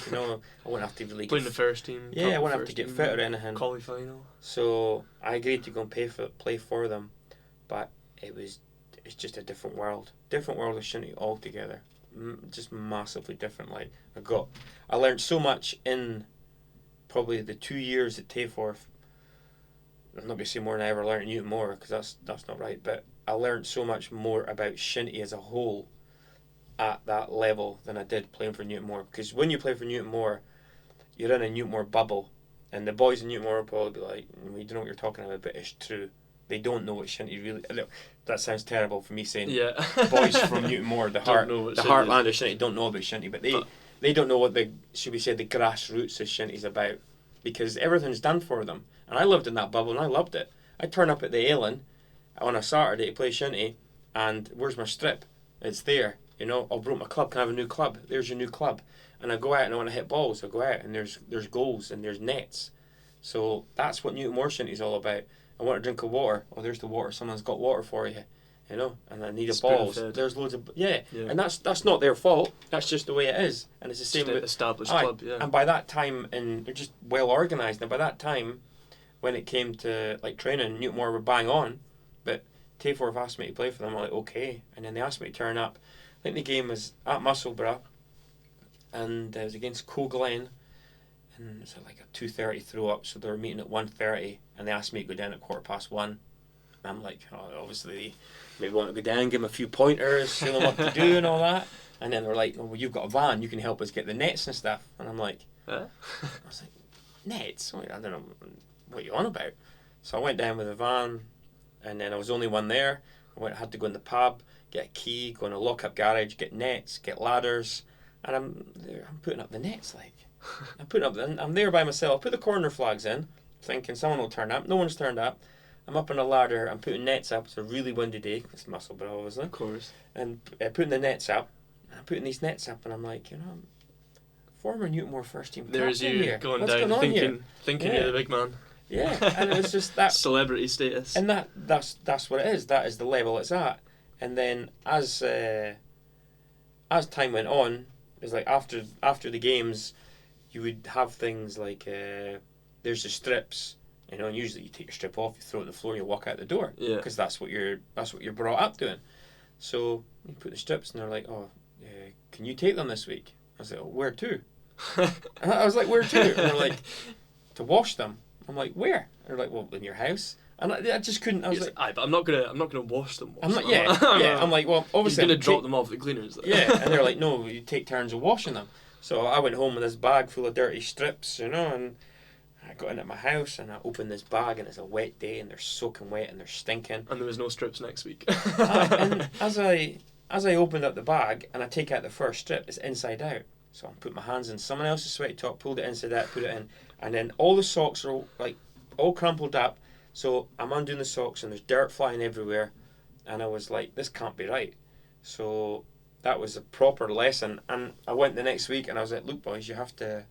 wouldn't have to really playing the first team. Yeah, I wouldn't have to get fit or anything. Quali final. So I agreed to go and play for them, but it's just a different world of Shinty altogether, just massively different. Like I learned so much in probably the 2 years at Tayforth. I'm not going to say more than I ever learned at Newtonmore, because that's not right, but I learned so much more about Shinty as a whole at that level than I did playing for Newtonmore. Because when you play for Newtonmore, you're in a Newtonmore bubble, and the boys in Newtonmore will probably be like, we don't know what you're talking about, but it's true. They don't know what Shinty really... That sounds terrible for me saying boys from Newtonmore, the heartland of Shinty, don't know about Shinty, but they don't know what the grassroots of Shinty's about, because everything's done for them. And I lived in that bubble and I loved it. I'd turn up at the Ailin on a Saturday to play Shinty, and where's my strip? It's there. I broke my club. Can I have a new club? There's your new club. And I go out and I want to hit balls. I go out and there's goals and there's nets. So that's what Newtonmore Shinty's all about. I want a drink of water. Oh, there's the water. Someone's got water for you. And I need a balls. There's loads of and that's not their fault. That's just the way it is. And it's the same with established club. Yeah. And by that time, and they're just well organised. And by that time, when it came to like training, Newtonmore were bang on, but Tayforth asked me to play for them. I'm like, okay, and then they asked me to turn up. I think the game was at Musselburgh, and it was against Coglen, and it was like a 2:30 throw up. So they were meeting at 1:30, and they asked me to go down at 1:15. And I'm like, obviously, maybe want to go down, give them a few pointers, tell them what to do and all that. And then they're like, well, you've got a van, you can help us get the nets and stuff. And I'm like, I was like, nets? I don't know what you're on about. So I went down with a van, and then I was the only one there. I had to go in the pub, get a key, go in a lock-up garage, get nets, get ladders, and I'm putting up the nets. I'm there by myself. Put the corner flags in, thinking someone will turn up. No one's turned up. I'm up on a ladder. I'm putting nets up. It's a really windy day. It's Musselburgh, obviously. Of course. And putting the nets up. And I'm putting these nets up, and I'm like, former Newtonmore first team. There's you here. going What's down, going thinking you're the big man. Yeah, and it was just that celebrity status. And that's what it is. That is the level it's at. And then as time went on, it's like after the games, you would have things like there's the strips, and usually you take your strip off, you throw it on the floor, and you walk out the door. Yeah. Because that's what you're brought up doing. So you put the strips, and they're like, oh, can you take them this week? I was like, oh, where to? I was like, where to? And they're like, to wash them. I'm like, where? And they're like, well, in your house. And I just couldn't. I was like, but I'm not gonna wash them. I'm not. Yeah. I'm like, well, obviously, you're gonna drop them off at the cleaners. Yeah, and they're like, no, you take turns of washing them. So I went home with this bag full of dirty strips, and I got into my house and I opened this bag, and it's a wet day, and they're soaking wet and they're stinking. And there was no strips next week. And as I opened up the bag and I take out the first strip, it's inside out. So I put my hands in someone else's sweaty top, pulled it inside out, put it in, and then all the socks are all crumpled up. So I'm undoing the socks and there's dirt flying everywhere, and I was like, this can't be right. So that was a proper lesson, and I went the next week and I was like, look boys, you have to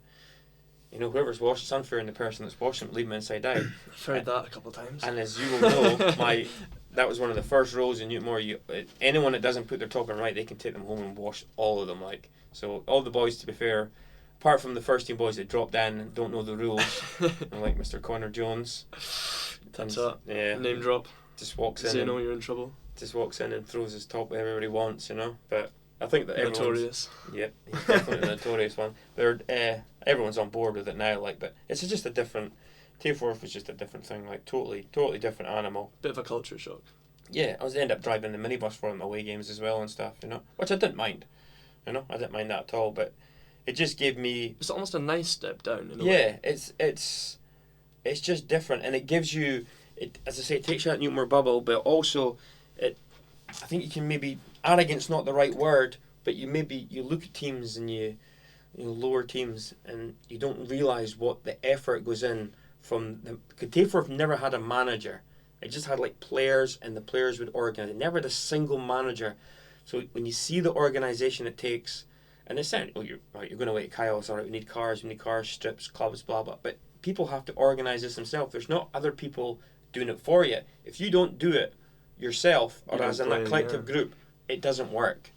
whoever's washed, it's unfair on the person that's washing them, leave them inside out. I've heard that a couple of times. And as you will know, that was one of the first rules in Newtonmore. Anyone that doesn't put their token right, they can take them home and wash all of them. So all the boys, to be fair, apart from the first team boys that dropped in and don't know the rules, like Mr. Connor Jones. That's it. Yeah. Name drop. Just walks in. So you know you're in trouble. Just walks in and throws his top wherever he wants, But I think that notorious. Yeah, he's definitely the notorious one. Everyone's on board with it now, but it's just a different. Tayforth was just a different thing, totally different animal. Bit of a culture shock. Yeah, I ended up driving the minibus for them away games as well and stuff, which I didn't mind. I didn't mind that at all, but it just gave me. It's almost a nice step down. In a way. It's just different, and it gives you. It, as I say, it takes you out Newtonmore bubble, but also, I think you can maybe arrogance not the right word, but you look at teams and you lower teams and you don't realise what the effort goes in from the. Tayforth never had a manager; it just had players, and the players would organise. It never had a single manager. So when you see the organisation it takes, and it's saying, you're going away to Kyle. It's all right. We need cars, strips, clubs, blah blah. But people have to organise this themselves. There's not other people doing it for you. If you don't do it yourself or as in a collective group, it doesn't work.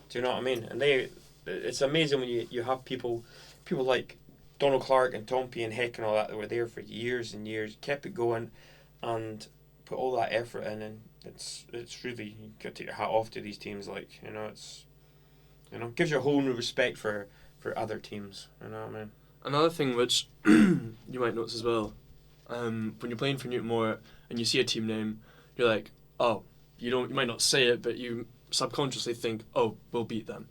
Do you know what I mean? And it's amazing when you have people like Donald Clark and Tom P and Heck and all that were there for years and years, kept it going, and put all that effort in, and it's really, you got to take your hat off to these teams. It's gives you a whole new respect for other teams. You know what I mean? Another thing which you might notice as well. When you're playing for Newtonmore and you see a team name, you're like, oh, you might not say it, but you subconsciously think, oh, we'll beat them.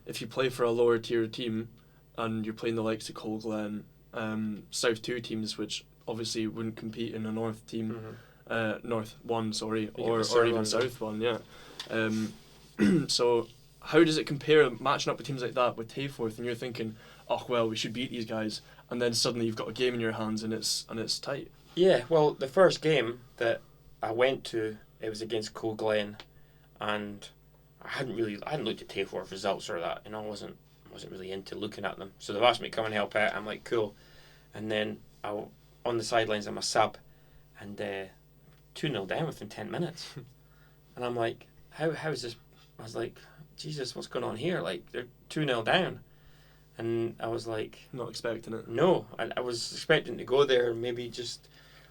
If you play for a lower tier team and you're playing the likes of Colglen, South 2 teams, which obviously wouldn't compete in a North team, North 1, sorry, or even South 1, yeah. So how does it compare matching up with teams like that with Tayforth, and you're thinking, oh well, we should beat these guys, and then suddenly you've got a game in your hands and it's tight. Yeah, well, the first game that I went to, it was against Colglen, and I hadn't looked at Tayforth results or that, I wasn't really into looking at them. So they've asked me to come and help out. I'm like, cool. And then on the sidelines, I'm a sub, and 2-0 down within 10 minutes. And I'm like, how is this? I was like, Jesus, what's going on here? They're 2-0 down. And I was like... Not expecting it. No, I was expecting to go there and maybe just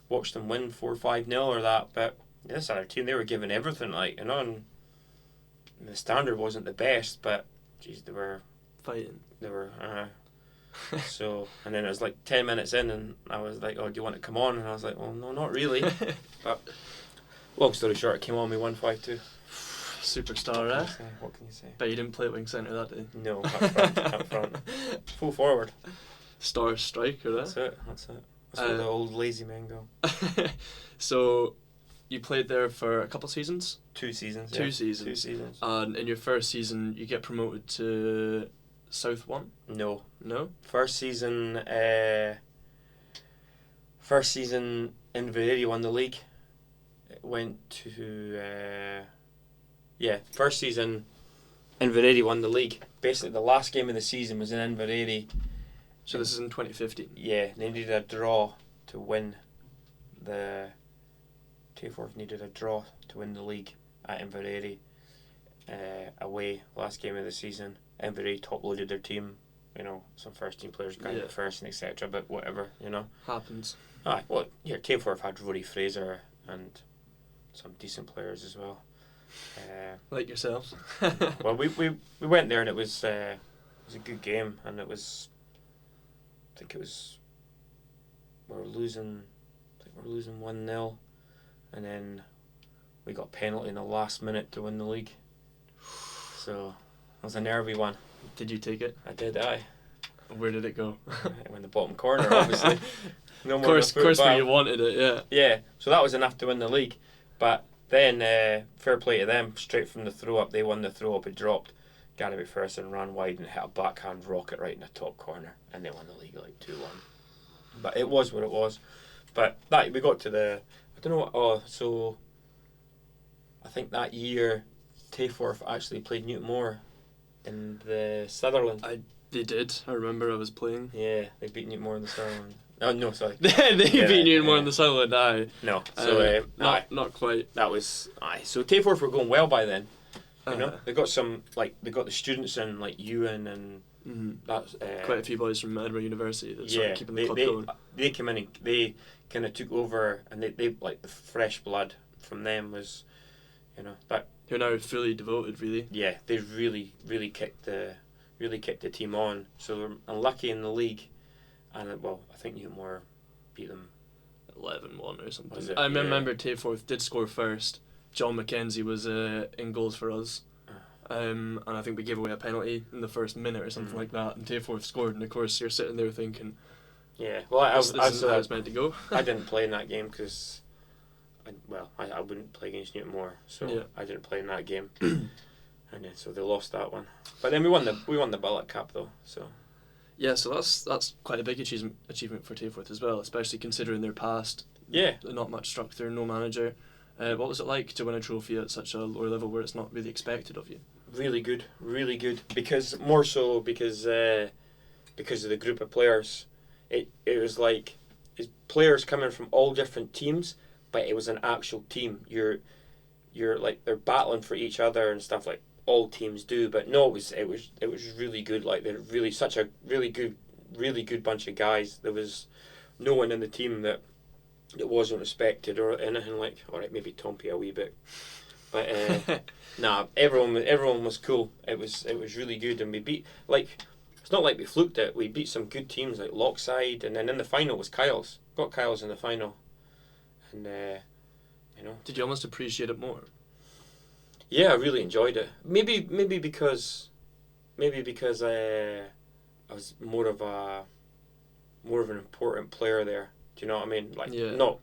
watch them win 4-5-0 or that. But this other team, they were giving everything, and the standard wasn't the best, but, geez, they were... Fighting. They were... So, and then it was 10 minutes in, and I was like, oh, do you want to come on? And I was like, well, no, not really. But, long story short, it came on, we won 5-2. Superstar, What can you say? Bet you didn't play at wing centre that day. No, up front. Full forward. Star striker, That's it. That's where the old lazy men go. So, you played there for a couple seasons? 2 seasons. 2 seasons. 2 seasons. And in your first season, you get promoted to South 1? No. First season, Inveraray won the league. It went to... first season, Inveraray won the league. Basically, the last game of the season was in Inveraray. So this is in 2015? Yeah, they needed a draw to win the... Tayforth needed a draw to win the league at Inveraray. Away, last game of the season. Inveraray top-loaded their team. Some first-team players going at first and etc. But whatever, Happens. Aye, well, Tayforth had Rory Fraser and some decent players as well. Like yourselves. Well, we went there and it was a good game, and it was, I think we were losing 1-0, and then we got a penalty in the last minute to win the league. So it was a nervy one. Did you take it? I did, aye. Where did it go? It went in the bottom corner, obviously. No of course where you wanted it, yeah. Yeah, so that was enough to win the league. But then, fair play to them, straight from the throw-up, they won the throw-up, it dropped. Gary McPherson ran wide and hit a backhand rocket right in the top corner, and they won the league 2-1. But it was what it was. But we got to I don't know what, so I think that year Tayforth actually played Newtonmore in the Sutherland. They did. I remember I was playing. Yeah, they beat Newtonmore in the Starland. Oh no, sorry. They beat Newtonmore in the Sunderland. Aye. No, so not quite. That was So Tayforth were going well by then. You know, Uh-huh. they got the students in like Ewan and that's Quite a few boys from Edinburgh University that yeah, started keeping the club going. they came in and they kind of took over, and they like the fresh blood from them was, you know, that. Who are now fully devoted, really. Yeah, they really kicked the team on. So they're unlucky in the league, and I think Newtonmore beat them 11-1 or something. Was it? I Yeah. remember Tayforth did score first. John McKenzie was in goals for us. And I think we gave away a penalty in the first minute or something like that, and Tayforth scored, and of course you're sitting there thinking, yeah. Well, this is how it's meant to go. I didn't play in that game because, I wouldn't play against Newtonmore, so Yeah. I didn't play in that game, and then so they lost that one. But then we won the Bullock Cup though, so. Yeah, so that's quite a big achievement for Tayforth as well, especially considering their past. Yeah. Not much structure, no manager. What was it like to win a trophy at such a lower level where it's not really expected of you? Really good. Because of the group of players, it was like it's players coming from all different teams, but it was an actual team. You're like they're battling for each other and stuff like all teams do. But no, it was really good. Like they're really such a really good bunch of guys. There was no one in the team that wasn't respected or anything like. All right, maybe Tompy a wee bit, but nah, everyone was cool. It was really good, and we beat it's not like we fluked it. We beat some good teams like Lockside, and then in the final was Kyle's. Got Kyle's in the final, and you know. Did you almost appreciate it more? Yeah, I really enjoyed it. Maybe because I was more of an important player there. Do you know what I mean? Like, Yeah. no.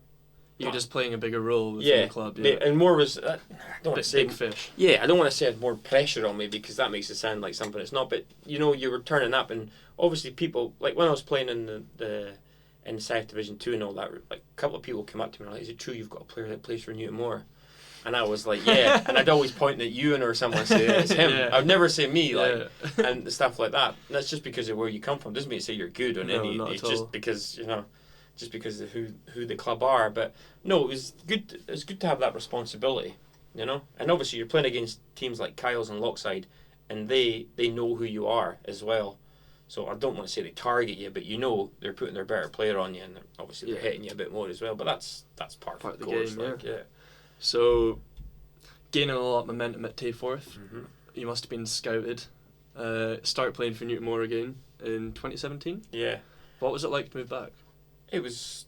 You're just playing a bigger role within the club. Yeah. And more was I don't want to say big fish. Yeah, I don't want to say I had more pressure on me because that makes it sound like something it's not. But you know, you were turning up, and obviously people like when I was playing in the South Division 2 and all that. Like a couple of people came up to me and like, "Is it true you've got a player that plays for Newtonmore?" And I was like, "Yeah." And I'd always point at Ewan or someone and say, "It's him." Yeah. I'd never say me, Yeah. and stuff like that. And that's just because of where you come from. Doesn't mean to say you're good on No, any. not It's at just all. because just because of who the club are. But no, it was good. It's good to have that responsibility, you know. And obviously, you're playing against teams like Kyle's and Lockside, and they know who you are as well. So I don't want to say they target you, but you know they're putting their better player on you, and obviously they're hitting you a bit more as well. But that's part of the course. game. Like, yeah. So, gaining a lot of momentum at Tayforth, Mm-hmm. you must have been scouted. Start playing for Newtonmore again in 2017. Yeah. What was it like to move back? It was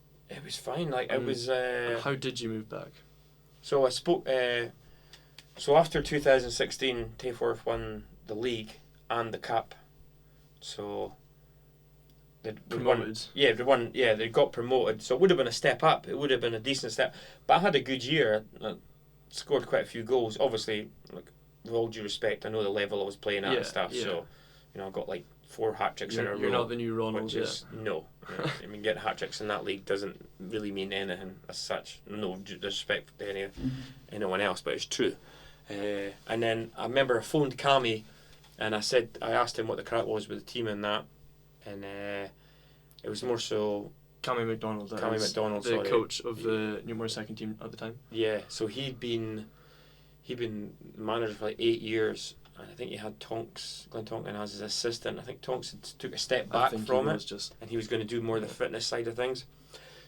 fine. Like it was. And how did you move back? So I spoke. So after 2016, Tayforth won the league and the cup. So they Promoted. They won. Yeah, they got promoted. So it would have been a step up. It would have been a decent step. But I had a good year. I scored quite a few goals. Obviously, like with all due respect, I know the level I was playing at and stuff. Yeah. So, you know, I got like 4 hat-tricks in a row. You're not the new Ronald, Which is no. I mean, getting hat-tricks in that league doesn't really mean anything as such. No disrespect to anyone else, but it's true. And then I remember I phoned Cammy, and I asked him what the crack was with the team and that, and it was more so. Cammy McDonald, the sorry. Coach of the Newtonmore second team at the time. Yeah, so he'd been manager for like 8 years. I think he had Glenn Tonkin as his assistant. I think Tonks took a step back from it, and he was going to do more of the fitness side of things.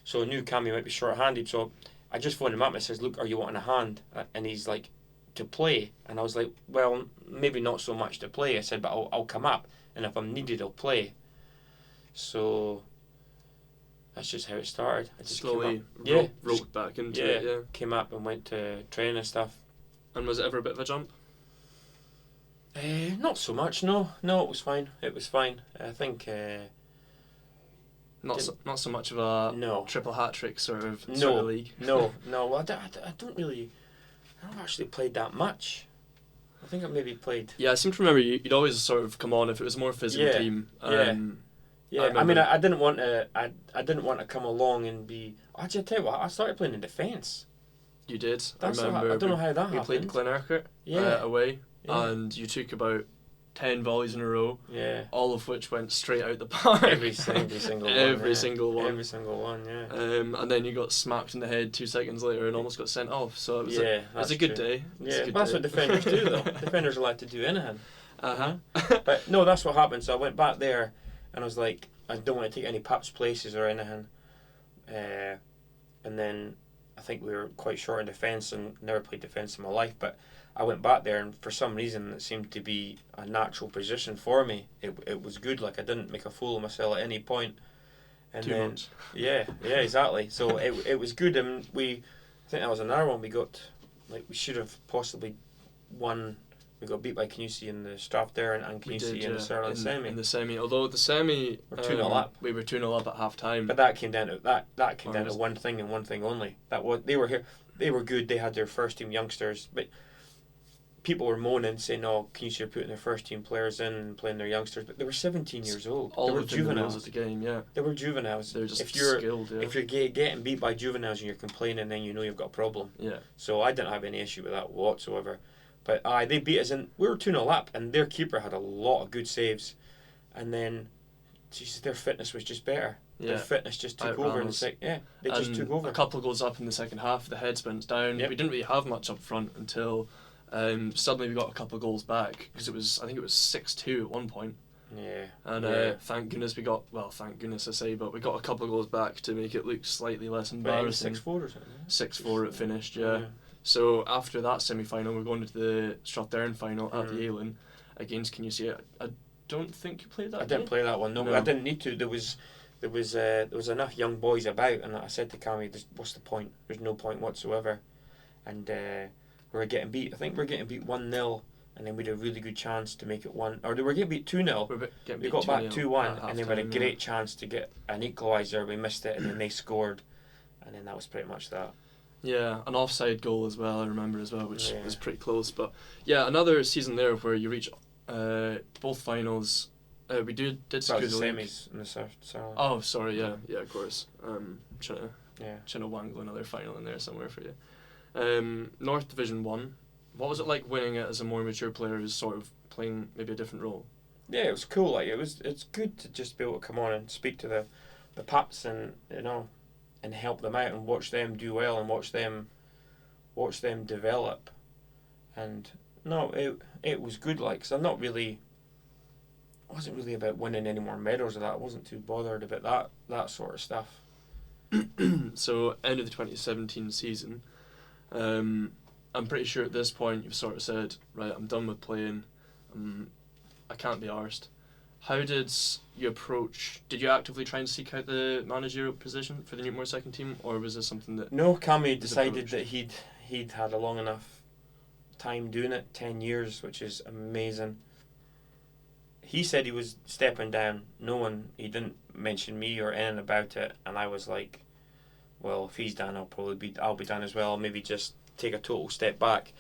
So I knew Cammy might be short-handed, so I just phoned him up and I says, "Look, are you wanting a hand?" And he's like, "To play?" And I was like, "Well, maybe not so much to play." I said, "But I'll come up, and if I'm needed, I'll play." So that's just how it started. I just slowly roped back into it. Yeah, came up and went to training and stuff. And was it ever a bit of a jump? Not so much. No, it was fine. I think. Not so much of a triple hat trick sort of league. No. I don't actually played that much. I think I maybe played. Yeah, I seem to remember you'd always sort of come on if it was a more physical team. Yeah. I mean, I didn't want to. I didn't want to come along and be. Actually, I tell you what, I started playing in defence. You did. I remember. I don't know how that happened. We played Glenurquhart away, and you took about 10 volleys in a row, Yeah. all of which went straight out the park. Every single one. Every single one. Every single one, yeah. And then you got smacked in the head 2 seconds later and almost got sent off. So it was it was a good day. Yeah, that's what defenders do, though. Defenders are allowed to do anything. Uh-huh. But no, that's what happened. So I went back there and I was like, I don't want to take any pups places or anything. And then I think we were quite short in defence and never played defence in my life, but I went back there and for some reason it seemed to be a natural position for me. It was good, like I didn't make a fool of myself at any point. And 2 then, months. Yeah, exactly. So it was good, and I think that was another one we got, like we should have possibly won. We got beat by Canusi in the Strath there and Canusi in the Sutherland semi. In the semi, although the semi We're 2-0 up. We were 2-0 up at half time. But that came down to that came down to one thing and one thing only. That was they were here. They were good. They had their first team youngsters, but people were moaning, saying, "Oh, Canusi are putting their first team players in and playing their youngsters," but they were 17 years old. All they were of them juveniles at the game, yeah. They were juveniles. They're just if you're skilled, yeah. If you're getting beat by juveniles and you're complaining, then you know you've got a problem. Yeah. So I didn't have any issue with that whatsoever. But they beat us, and we were 2-0 up, and their keeper had a lot of good saves, and then, Jesus, their fitness was just better. Yeah. Their fitness just took over in the second. Yeah, they just took over. A couple of goals up in the second half, the heads went down. Yep. We didn't really have much up front until suddenly we got a couple of goals back because I think it was 6-2 at one point. Yeah. And thank goodness thank goodness I say, but we got a couple of goals back to make it look slightly less embarrassing. 6-4 or something. 6-4 it finished, yeah. So after that semi-final, we're going into the Strathdown final at the Ailin against Canusi. I don't think you played that. I didn't play that one. No, I didn't need to. There was enough young boys about, and I said to Cammy, "What's the point? There's no point whatsoever." And we were getting beat. I think we were getting beat 1-0, and then we had a really good chance to make it 1. Or they were getting beat 2-0. We got back 2-1, and then we had a great chance to get an equaliser. We missed it, and then they scored, and then that was pretty much that. Yeah, an offside goal as well, I remember as well, which was pretty close. But yeah, another season there where you reach both finals. We did secure the semis in the South. Oh, sorry, yeah, of course. Trying to wangle another final in there somewhere for you. North Division 1. What was it like winning it as a more mature player who's sort of playing maybe a different role? Yeah, it was cool. Like it's good to just be able to come on and speak to the pups and and help them out and watch them do well and watch them develop. And no, it was good. Like, 'cause it wasn't really about winning any more medals or that. I wasn't too bothered about that sort of stuff. So end of the 2017 season. I'm pretty sure at this point you've sort of said, right, I'm done with playing. I can't be arsed. How did you approach? Did you actively try and seek out the managerial position for the Newtonmore second team, or was this something that? No, Cammy decided that he'd had a long enough time doing it, 10 years, which is amazing. He said he was stepping down. He didn't mention me or anything about it, and I was like, well, if he's done, I'll be done as well. Maybe just take a total step back.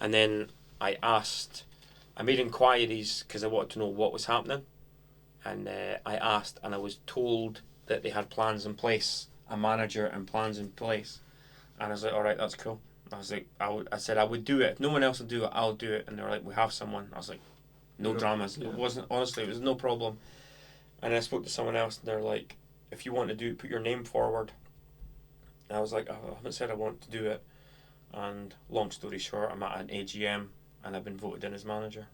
And then I made inquiries because I wanted to know what was happening. And I asked, and I was told that they had plans in place, a manager and plans in place. And I was like, all right, that's cool. I was like, I said I would do it. If no one else will do it, I'll do it. And they were like, we have someone. I was like, no dramas. Yeah. It was no problem. And I spoke to someone else, and they're like, if you want to do it, put your name forward. And I was like, I haven't said I want to do it. And long story short, I'm at an AGM, and I've been voted in as manager.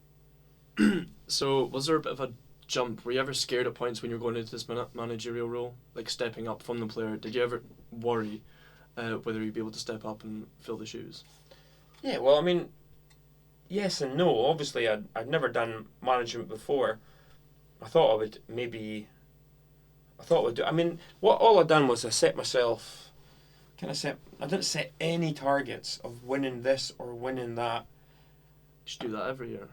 So was there a bit of a jump? Were you ever scared at points when you were going into this managerial role, like stepping up from the player? Did you ever worry whether you'd be able to step up and fill the shoes? Yeah, well, I mean, yes and no. Obviously, I'd never done management before. I thought I would do. I mean, all I'd done was I set myself. I didn't set any targets of winning this or winning that. You should do that every year.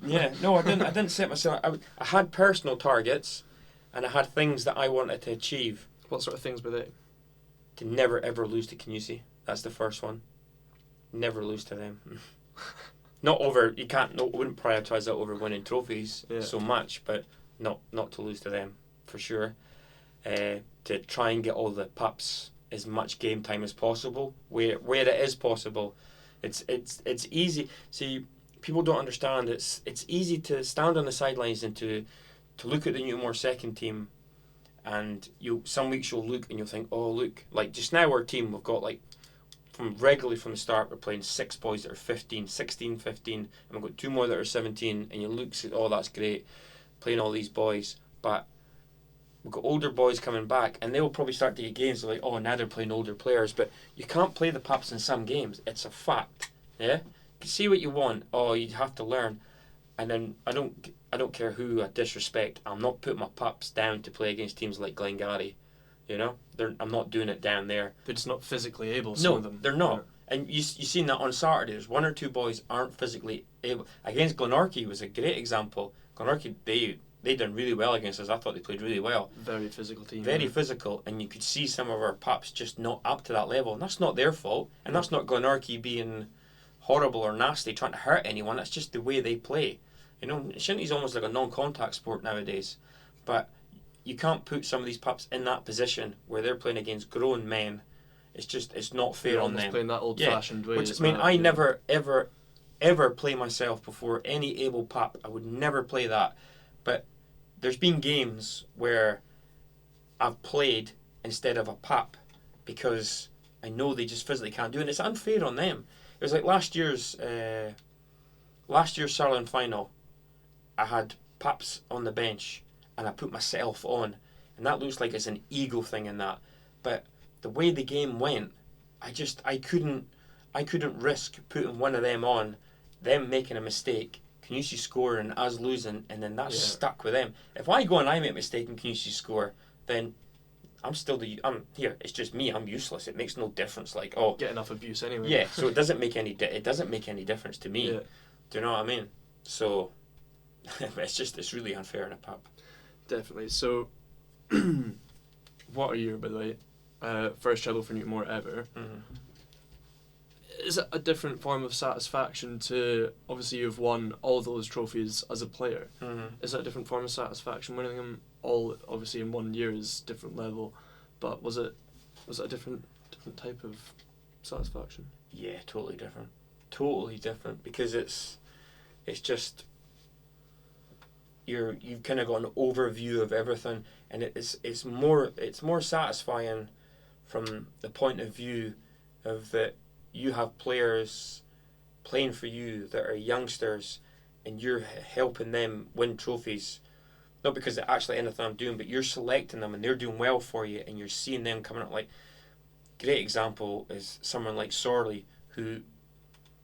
Yeah. No, I didn't. I didn't set myself. I had personal targets, and I had things that I wanted to achieve. What sort of things were they? To never ever lose to Canusi. That's the first one. Never lose to them. Not over. You can't. No, wouldn't prioritise that over winning trophies so much, but not to lose to them for sure. To try and get all the pups as much game time as possible, where it is possible. It's easy. See, people don't understand. It's easy to stand on the sidelines and to look at the Newtonmore second team, and some weeks you'll look and you'll think, oh look, like just now our team, we've got like regularly from the start we're playing 6 boys that are 15, 16, 15, and we've got 2 more that are 17, and you look at, oh that's great, playing all these boys, but we've got older boys coming back and they will probably start to get games like, oh now they're playing older players, but you can't play the pups in some games. It's a fact. Yeah, you can see what you want. Oh, you have to learn. And then I don't care who I disrespect. I'm not putting my pups down to play against teams like Glengarry. You know, I'm not doing it down there. They're just not physically able. Some of them. They're not. And you seen that on Saturdays. 1 or 2 boys aren't physically able. Against Glenorchy was a great example. Glenorchy, they done really well against us. I thought they played really well. Very physical team. Very physical, and you could see some of our pups just not up to that level. And that's not their fault. And that's not Glenorchy being horrible or nasty, trying to hurt anyone. That's just the way they play. You know, Shinty's almost like a non-contact sport nowadays. But you can't put some of these pups in that position where they're playing against grown men. It's not fair on them. Playing that old-fashioned way. Which, I mean, I never, ever play myself before any able pup. I would never play that. But there's been games where I've played instead of a pup because I know they just physically can't do it. And it's unfair on them. It was like last year's Sutherland final. I had pups on the bench and I put myself on, and that looks like it's an ego thing in that. But the way the game went, I couldn't risk putting one of them on, them making a mistake, Canusi score and us losing, and then that's stuck with them. If I go and I make a mistake and Canusi score, then I'm here. It's just me. I'm useless. It makes no difference. Like, oh, get enough abuse anyway. Yeah, so it doesn't make any difference to me. Yeah. Do you know what I mean? So it's really unfair in a pup. Definitely. So, what are you, by the way? First treble for Newtonmore ever. Mm-hmm. Is it a different form of satisfaction to, obviously you've won all those trophies as a player? Mm-hmm. Is that a different form of satisfaction? Winning them all, obviously in 1 year is different level, but was it a different type of satisfaction? Yeah, totally different because it's just you've kind of got an overview of everything, and it's more satisfying from the point of view of that you have players playing for you that are youngsters and you're helping them win trophies, not because they're actually anything I'm doing, but you're selecting them and they're doing well for you and you're seeing them coming up. Like, great example is someone like Sorley, who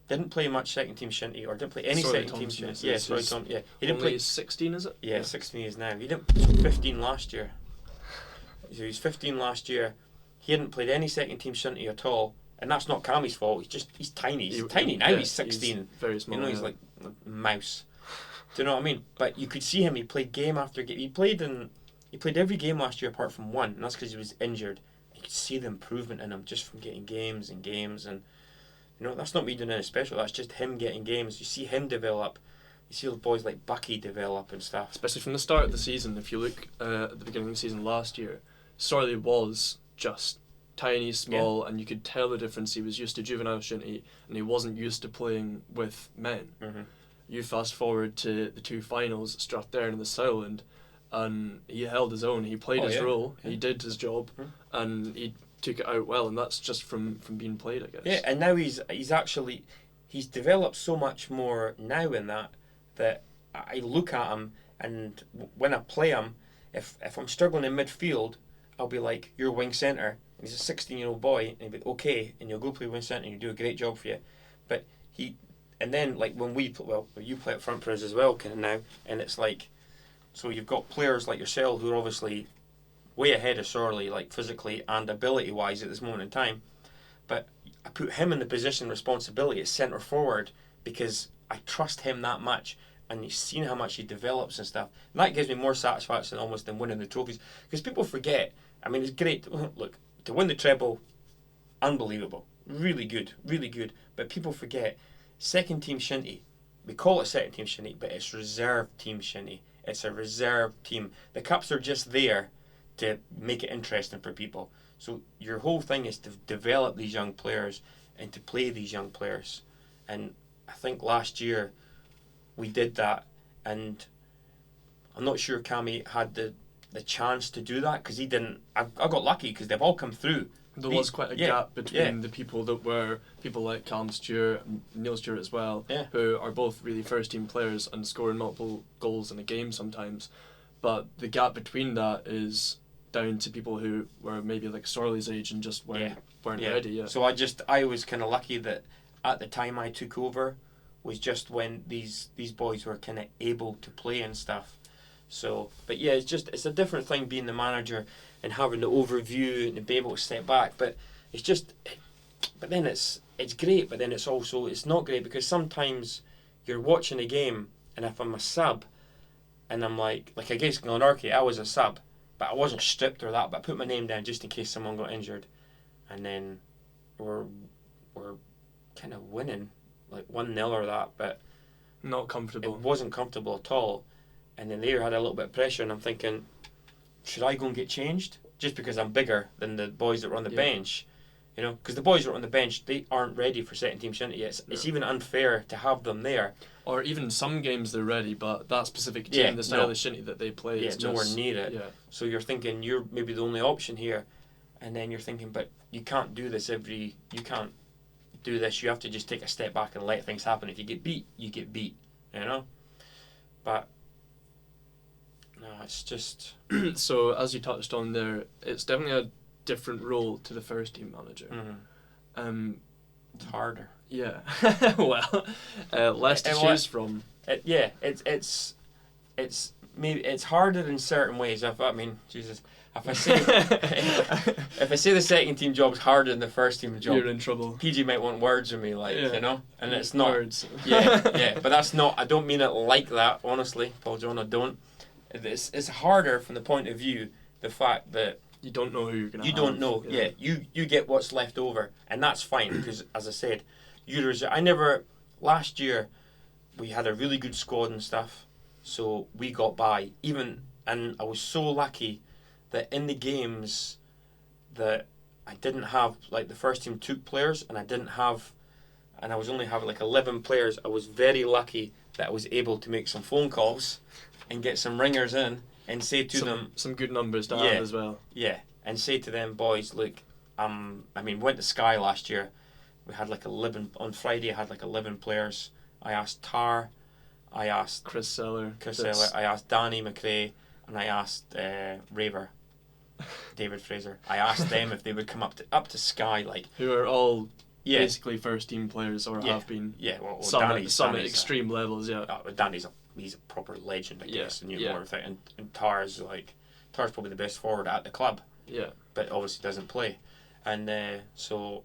didn't play much second team Shinty, or didn't play any second team Shinty. Yeah, Sorley Thompson. Yeah, he didn't play. 16, is it? Yeah, 16 he is now. He didn't. 15 last year. So he's 15 last year. He hadn't played any second team Shinty at all, and that's not Cammy's fault. He's tiny. He's tiny now. He's 16. He's very small. You know, he's like a mouse. Do you know what I mean? But you could see him. He played game after game. He played every game last year apart from one, and that's because he was injured. You could see the improvement in him just from getting games and games, and you know, that's not me doing anything special. That's just him getting games. You see him develop. You see the boys like Bucky develop and stuff. Especially from the start of the season. If you look at the beginning of the season last year, Sorley was just tiny, small, and you could tell the difference. He was used to juvenile Shinty, and he wasn't used to playing with men. Mm-hmm. You fast forward to the 2 finals, Strathdown and the Southland, and he held his own. He played his role. Yeah. He did his job, and he took it out well, and that's just from being played, I guess. Yeah, and now he's developed so much more now in that I look at him, and when I play him, if I'm struggling in midfield, I'll be like, you're wing centre. And he's a 16-year-old boy, and he'll be okay, and you'll go play wing centre, and you do a great job for you. But and then like when you play up front for us as well, kind of now, and it's like, so you've got players like yourself who are obviously way ahead of Sorley, like physically and ability-wise at this moment in time. But I put him in the position of responsibility as centre forward because I trust him that much, and you've seen how much he develops and stuff. And that gives me more satisfaction almost than winning the trophies, because people forget. I mean, it's great. Look, to win the treble, unbelievable, really good. But people forget, second team Shinty. We call it second team Shinty, but it's reserve team Shinty. It's a reserve team. The cups are just there to make it interesting for people. So your whole thing is to develop these young players and to play these young players. And I think last year we did that, and I'm not sure Cammy had the chance to do that because he didn't. I got lucky because they've all come through. There was quite a gap between the people that were people like Callum Stewart and Neil Stewart as well, who are both really first team players and scoring multiple goals in a game sometimes. But the gap between that is down to people who were maybe like Sorley's age and just weren't ready yet. So I was kind of lucky that at the time I took over was just when these boys were kind of able to play and stuff. So, but yeah, it's a different thing being the manager and having the overview and be able to step back. But it's just, but then it's great. But then it's not great because sometimes you're watching a game and if I'm a sub, and I'm like against Glenarchy, I was a sub, but I wasn't stripped or that. But I put my name down just in case someone got injured, and then we're kind of winning like 1-0 or that, but not comfortable. It wasn't comfortable at all. And then they had a little bit of pressure, and I'm thinking, should I go and get changed? Just because I'm bigger than the boys that were on the bench. You know, because the boys that are on the bench, they aren't ready for second team Shinty yet. It's even unfair to have them there. Or even some games they're ready, but that specific team, the style of Shinty that they play is nowhere near it. Yeah. So you're thinking you're maybe the only option here, and then you're thinking, but you can't do this you can't do this. You have to just take a step back and let things happen. If you get beat, you get beat. You know, but. No, it's just... So, as you touched on there, it's definitely a different role to the first team manager. Mm-hmm. It's harder. Yeah. Well, less to choose from. It's maybe it's harder in certain ways. If I say if I say the second team job's harder than the first team job, you're in trouble. PG might want words with me, you know, and it's not. Words. But that's not. I don't mean it like that, honestly, Paul John. I don't. It's harder from the point of view the fact that you don't know who you're gonna. You don't know. Yeah. You get what's left over, and that's fine because, as I said, last year we had a really good squad and stuff, so we got by. And I was so lucky that in the games that I didn't have, like, the first team took players, and I was only having like 11 players. I was very lucky that I was able to make some phone calls and get some ringers in and say to them... Some good numbers to have as well. Yeah, and say to them, boys, look, went to Sky last year. We had like 11... On Friday, I had like 11 players. I asked Tar, I asked... Chris Seller, I asked Danny McRae, and I asked Raver, David Fraser. I asked them if they would come up to Sky, like... Who are all... basically first team players or have been some at extreme levels. He's a proper legend, I guess, in Newtonmore. And Tar's probably the best forward at the club, but obviously doesn't play. And so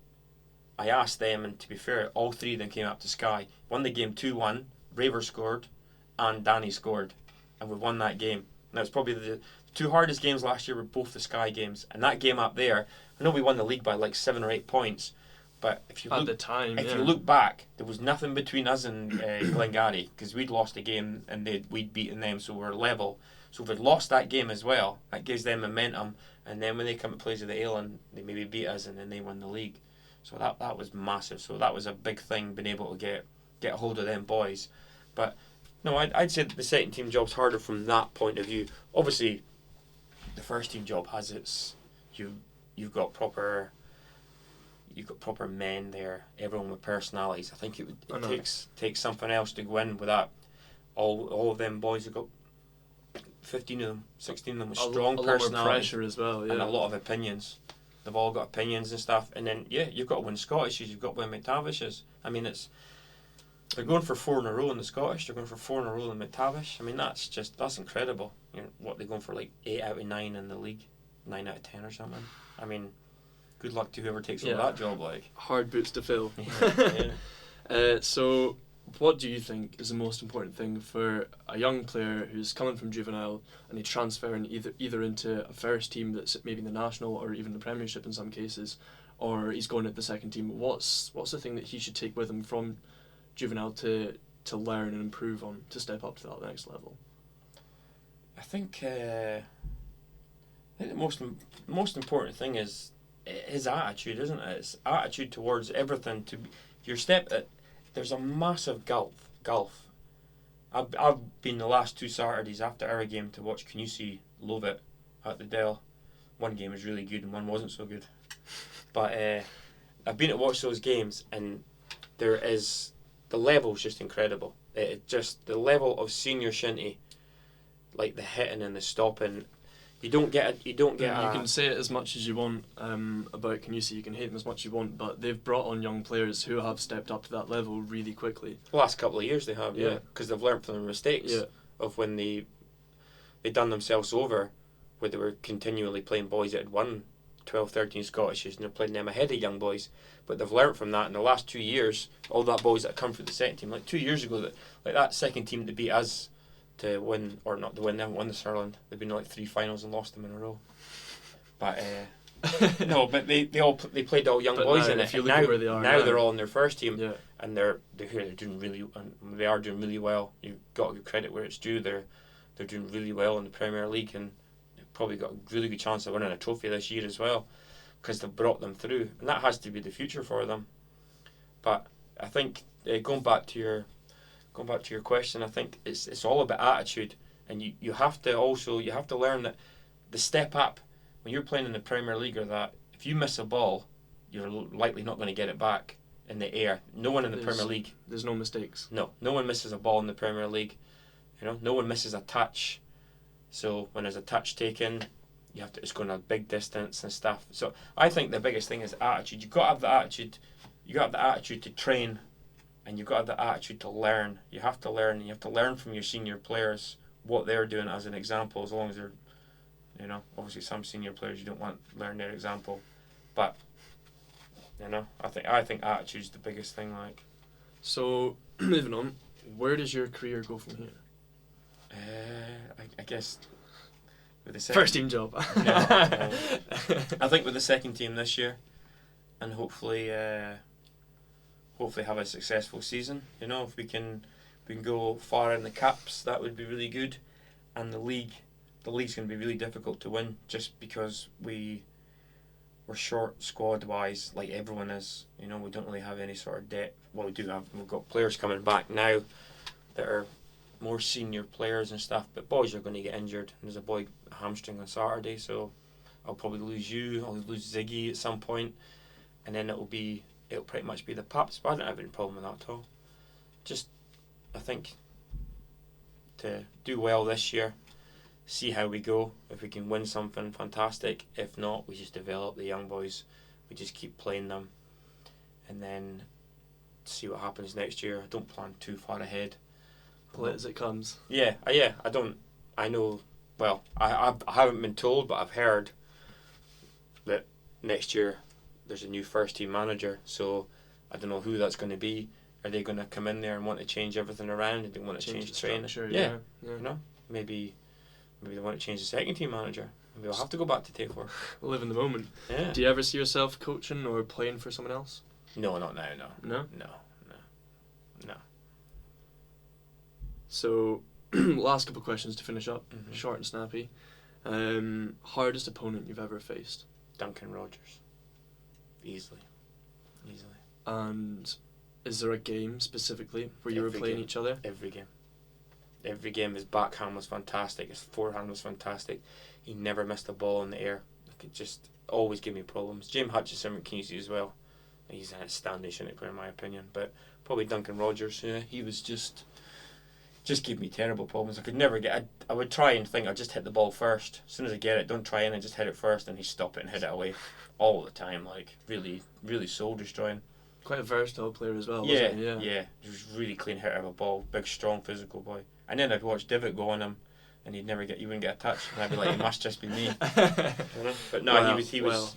I asked them, and to be fair, all three of them came up to Sky, won the game 2-1. Raver scored and Danny scored, and we won that game. Now it's probably the two hardest games last year were both the Sky games, and that game up there, I know we won the league by like 7 or 8 points. But if you look back, there was nothing between us and Glengarry because we'd lost a game and we'd beaten them, so we're level. So if we'd lost that game as well, that gives them momentum. And then when they come to play to the Aylan, they maybe beat us and then they win the league. So that was massive. So that was a big thing, being able to get a hold of them boys. But no, I'd say that the second team job's harder from that point of view. Obviously, the first team job has its you've got proper men there, everyone with personalities. I think it takes something else to go in with that. All of them boys have got 15 of them, 16 of them with strong personalities. A lot more pressure as well, and a lot of opinions. They've all got opinions and stuff. And then you've got to win Scottishes, you've got to win McTavish's. They're going for 4 in a row in the Scottish. They're going for 4 in a row in McTavish. That's incredible. They're going for like 8 out of 9 in the league, 9 out of 10 or something. Good luck to whoever takes over that job. Hard boots to fill. So, what do you think is the most important thing for a young player who's coming from juvenile and he's transferring either into a first team that's maybe in the national or even the Premiership in some cases, or he's going at the second team? What's the thing that he should take with him from juvenile to learn and improve on to step up to that next level? I think the most important thing is his attitude, isn't it? His attitude towards everything. There's a massive gulf I've been the last 2 Saturdays after our game to watch Canusi love it at the Dell. One game was really good and one wasn't so good. But I've been to watch those games, and the level's just incredible. Just the level of senior shinty, like the hitting and the stopping. You can say it as much as you want about Canusi. You can hate them as much as you want, but they've brought on young players who have stepped up to that level really quickly. The last couple of years they have, because they've learned from their mistakes of when they done themselves over, where they were continually playing boys that had won 12, 13 Scottishes, and they're playing them ahead of young boys. But they've learnt from that in the last 2 years. All that boys that come through the second team, like 2 years ago, that second team to beat us to win, or not to win, they haven't won the Stirling. They've been to like 3 finals and lost them in a row. But no, but they played all young boys in it. Now they're all in their first team, and they're doing really, and they are doing really well. You've got to give credit where it's due. They're doing really well in the Premier League, and they've probably got a really good chance of winning a trophy this year as well, because they've brought them through, and that has to be the future for them. But I think going back to your question, I think it's all about attitude, and you have to learn that the step up when you're playing in the Premier League, or that if you miss a ball, you're likely not going to get it back in the air. No one in the Premier League. There's no mistakes. No one misses a ball in the Premier League. No one misses a touch. So when there's a touch taken, it's going a big distance and stuff. So I think the biggest thing is attitude. You've got to have the attitude. You got to have the attitude to train, and you've got to have the attitude to learn. You have to learn. You have to learn from your senior players what they're doing as an example. As long as they're, obviously some senior players you don't want to learn their example, but I think attitude's the biggest thing. Like, so moving on, where does your career go from here? I guess with the first team job. I think with the second team this year, and hopefully have a successful season. If we can go far in the cups, that would be really good. And the league's going to be really difficult to win, just because we're short squad wise, like everyone is. We don't really have any sort of depth. Well, we've got players coming back now that are more senior players and stuff, but boys are going to get injured. And there's a boy hamstring on Saturday, so I'll probably lose you. I'll lose Ziggy at some point, and then it'll pretty much be the pups. But I don't have any problem with that at all. Just, I think, to do well this year, see how we go. If we can win something, fantastic. If not, we just develop the young boys. We just keep playing them, and then see what happens next year. I don't plan too far ahead. Play it as it comes. Yeah. I don't. I know. Well, I haven't been told, but I've heard that next year there's a new first team manager. So I don't know who that's going to be. Are they going to come in there and want to change everything around? Do they want to change training? Yeah. Maybe they want to change the second team manager. Maybe I'll have to go back to Take 4. Live in the moment. Yeah. Do you ever see yourself coaching or playing for someone else? No, not now. No. So, last couple of questions to finish up. Mm-hmm. Short and snappy. Hardest opponent you've ever faced? Duncan Rogers. Easily. And is there a game specifically where you were playing each other? Every game. His backhand was fantastic. His forehand was fantastic. He never missed a ball in the air. It just always gave me problems. James Hutchison at Kingsley as well. He's an outstanding shinty player in my opinion. But probably Duncan Rogers. Yeah, he was just gave me terrible problems. I could never get. I would try and think I'd just hit the ball first. As soon as I get it, don't try and just hit it first, and he'd stop it and hit it away all the time. Like really, really soul destroying. Quite a versatile player as well. Wasn't he? Yeah. He was really clean hitter of a ball, big, strong, physical boy. And then I'd watch Divock go on him, and he wouldn't get a touch, and I'd be like, it must just be me. But no, he was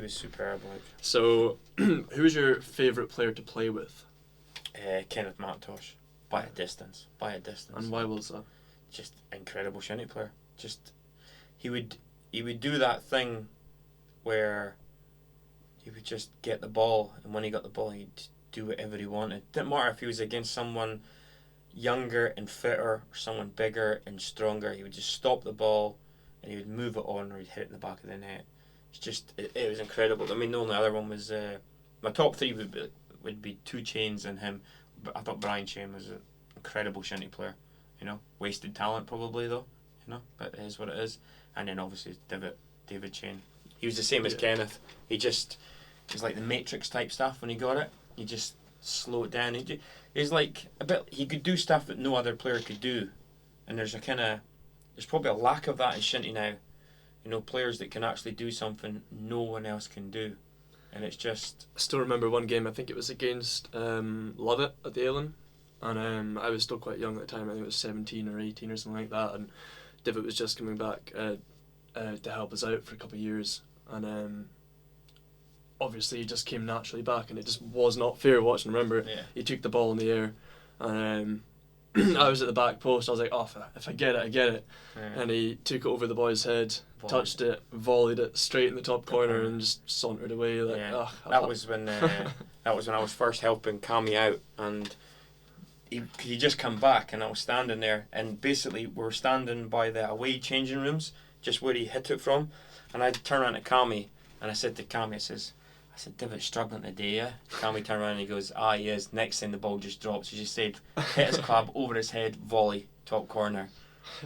superb. Like. So, who was your favourite player to play with? Kenneth McIntosh. By a distance. And why was that? Just incredible shinty player. Just he would do that thing where he would just get the ball, and when he got the ball, he'd do whatever he wanted. Didn't matter if he was against someone younger and fitter or someone bigger and stronger. He would just stop the ball, and he would move it on, or he'd hit it in the back of the net. It's just it was incredible. I mean, the only other one was my top three would be 2 Chains and him. But I thought Brian Chain was incredible Shinty player. You know, wasted talent probably though. You know, but it is what it is. And then obviously David Chain. He was the same as Kenneth. It was like the Matrix type stuff when he got it. He just slowed it down. He's like a bit. He could do stuff that no other player could do, and there's probably a lack of that in Shinty now. You know, players that can actually do something no one else can do, and it's just. I still remember one game. I think it was against Lovett at the Ailen, and I was still quite young at the time. I think it was 17 or 18 or something like that, and David was just coming back to help us out for a couple of years, and obviously he just came naturally back, and it just was not fair watching him. Remember, he took the ball in the air, and I was at the back post. I was like, oh, if I get it, I get it. Yeah. And he took it over the boy's head, touched it, volleyed it straight in the top corner, and just sauntered away. Like, that was when I was first helping Cammy out, and he just come back, and I was standing there, and basically we were standing by the away changing rooms, just where he hit it from, and I turned around to Cammy, and I said to Cammy, I said, David's struggling today, yeah? Cammy turned around and he goes, he is. Next thing the ball just drops. He just said, hit his club over his head, volley, top corner.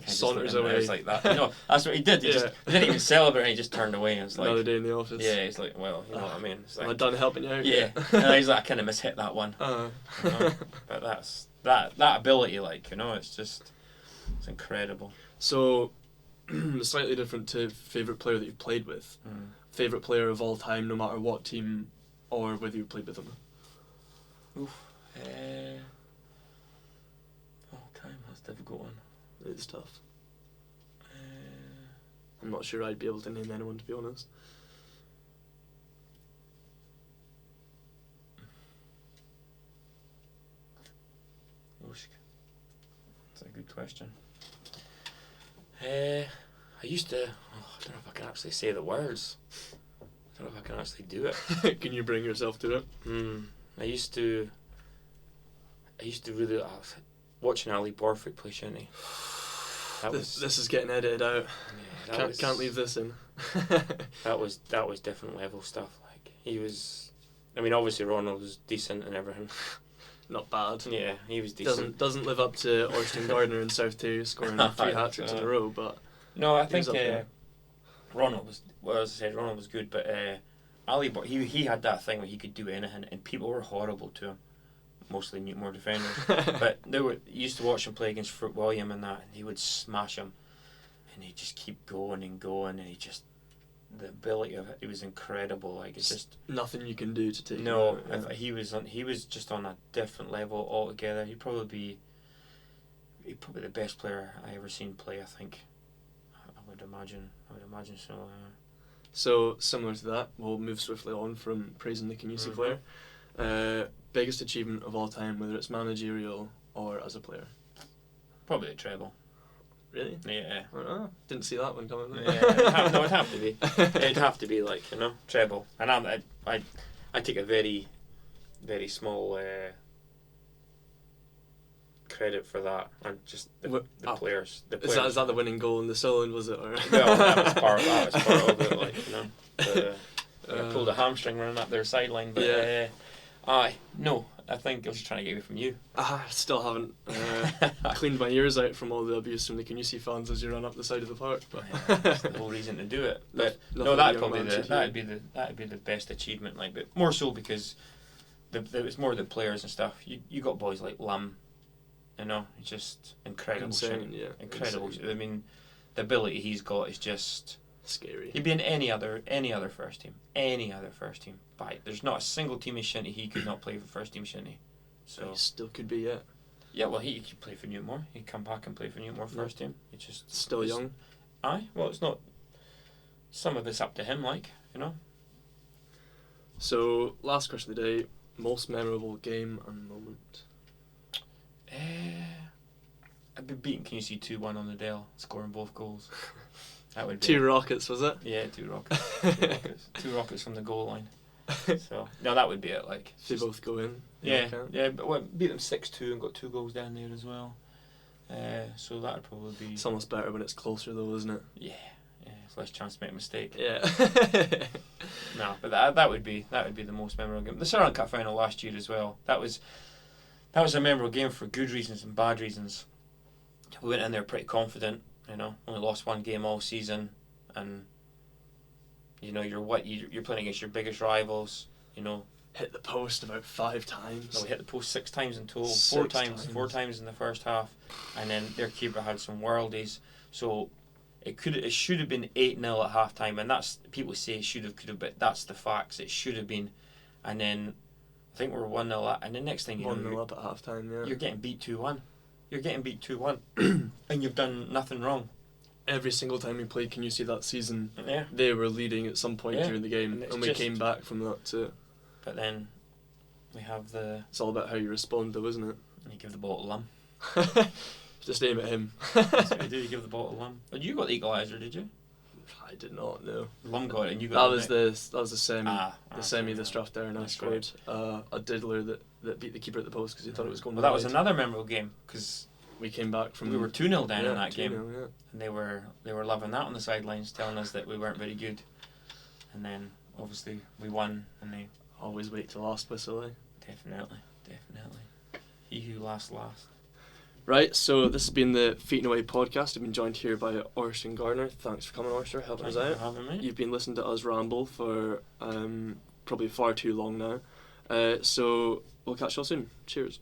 Saunters away. It was like that. You know, that's what he did. He didn't even celebrate. He just turned away. And was like, another day in the office. Yeah, he's like, well, you know what I mean. It's like, am I done helping you out? Yeah. And he's like, I kind of mishit that one. You know? But that's that ability, like, you know, it's incredible. So, slightly different to favourite player that you've played with. Favourite player of all time, no matter what team or whether you played with them? Oof. All time, that's a difficult one. It's tough. I'm not sure I'd be able to name anyone, to be honest. That's a good question. I used to. I don't know if I can actually say the words. I don't know if I can actually do it. Can you bring yourself to it? I used to really watching Ali Borthwick play Shinty. This is getting edited out. Yeah, can't leave this in. that was different level stuff. Like he was. I mean, obviously Ronald was decent and everything. Not bad. Yeah, he was decent. Doesn't live up to Orsten Gardner in South 2 scoring 3 hat-tricks in a row, but no, I think Ronald was. Well, as I said, Ronald was good, but Ali, he had that thing where he could do anything, and people were horrible to him. Mostly Newtonmore defenders, but you used to watch him play against Fruit William and that, and he would smash him, and he'd just keep going and going, and the ability of it was incredible. Like it's just nothing you can do to take. No, him out, he was just on a different level altogether. He'd probably the best player I ever seen play. I think. I would imagine so. So similar to that, we'll move swiftly on from praising the Canusi player. Biggest achievement of all time, whether it's managerial or as a player? Probably a treble. Really? Yeah. Oh, didn't see that one coming. Yeah, it'd have to be. It'd have to be like, treble. And I take a very, very small credit for that. And just the players. Is that the winning goal in the Solent, was it? Or? Well, that was part of it. Like I pulled a hamstring running up their sideline, but. Yeah. No, I think I was just trying to get away from you. I still haven't cleaned my ears out from all the abuse from the Canusi fans as you run up the side of the park. But that's the whole reason to do it. But that'd be the best achievement. Like, but more so because it's more the players and stuff. You got boys like Lam, it's just incredible. Incredible. Insane. I mean, the ability he's got is just. Scary. He'd be in any other first team. But there's not a single team in Shinty he could not play for first team Shinty. So he still could be, yeah. Yeah, well, he could play for Newtonmore. He'd come back and play for Newtonmore first team. He just still young. Aye, well, it's not. Some of it's up to him, So last question of the day: most memorable game and moment. I've been beating Canusi 2-1 on the Dale, scoring both goals. That would be 2 rockets, was it? Yeah, 2 rockets. 2 rockets from the goal line. So no, that would be it. Like they both go in. Yeah, but beat them 6-2 and got 2 goals down there as well. So that'd probably be. It's almost better when it's closer, though, isn't it? Yeah, it's less chance to make a mistake. Yeah. No, but that would be the most memorable game. The Surrey Cup final last year as well. That That was a memorable game for good reasons and bad reasons. We went in there pretty confident, only lost one game all season, and you're playing against your biggest rivals, Hit the post about 5 times. No, we hit the post 6 times in total. 6 4 times in the first half, and then their keeper had some worldies. So it should have been 8-0 at half time, and that's, people say should have, could have, but that's the facts. It should have been, and then I think we're 1-0 up, and the next thing you 1-0 know, up at half time. Yeah. you're getting beat 2-1. You're getting beat 2-1, and you've done nothing wrong. Every single time we played, can you see that season? Yeah. They were leading at some point during the game, And and we came back from that too. But then we have It's all about how you respond, though, isn't it? you give the ball to Lum. Just aim at him. That's what you do. You give the ball to Lum. But you got the equaliser, did you? I did not know. Lum got it, and you got That was the semi. The semi, the okay. Strathdown, and I That's scored a diddler that beat the keeper at the post because he thought it was going. Well, that was wide. another memorable game because We came back from. we were 2-0 down in that 2-0, game, yeah. and they were loving that on the sidelines, telling us that we weren't very good. And then obviously we won, and they Always wait till last whistle, eh? definitely. He who last. Right, so this has been the Feet and Away podcast. I've been joined here by Orsten Gardner. Thanks for coming, Orster, helping us out. Thank you for having me. You've been listening to us ramble for probably far too long now. So we'll catch you all soon. Cheers.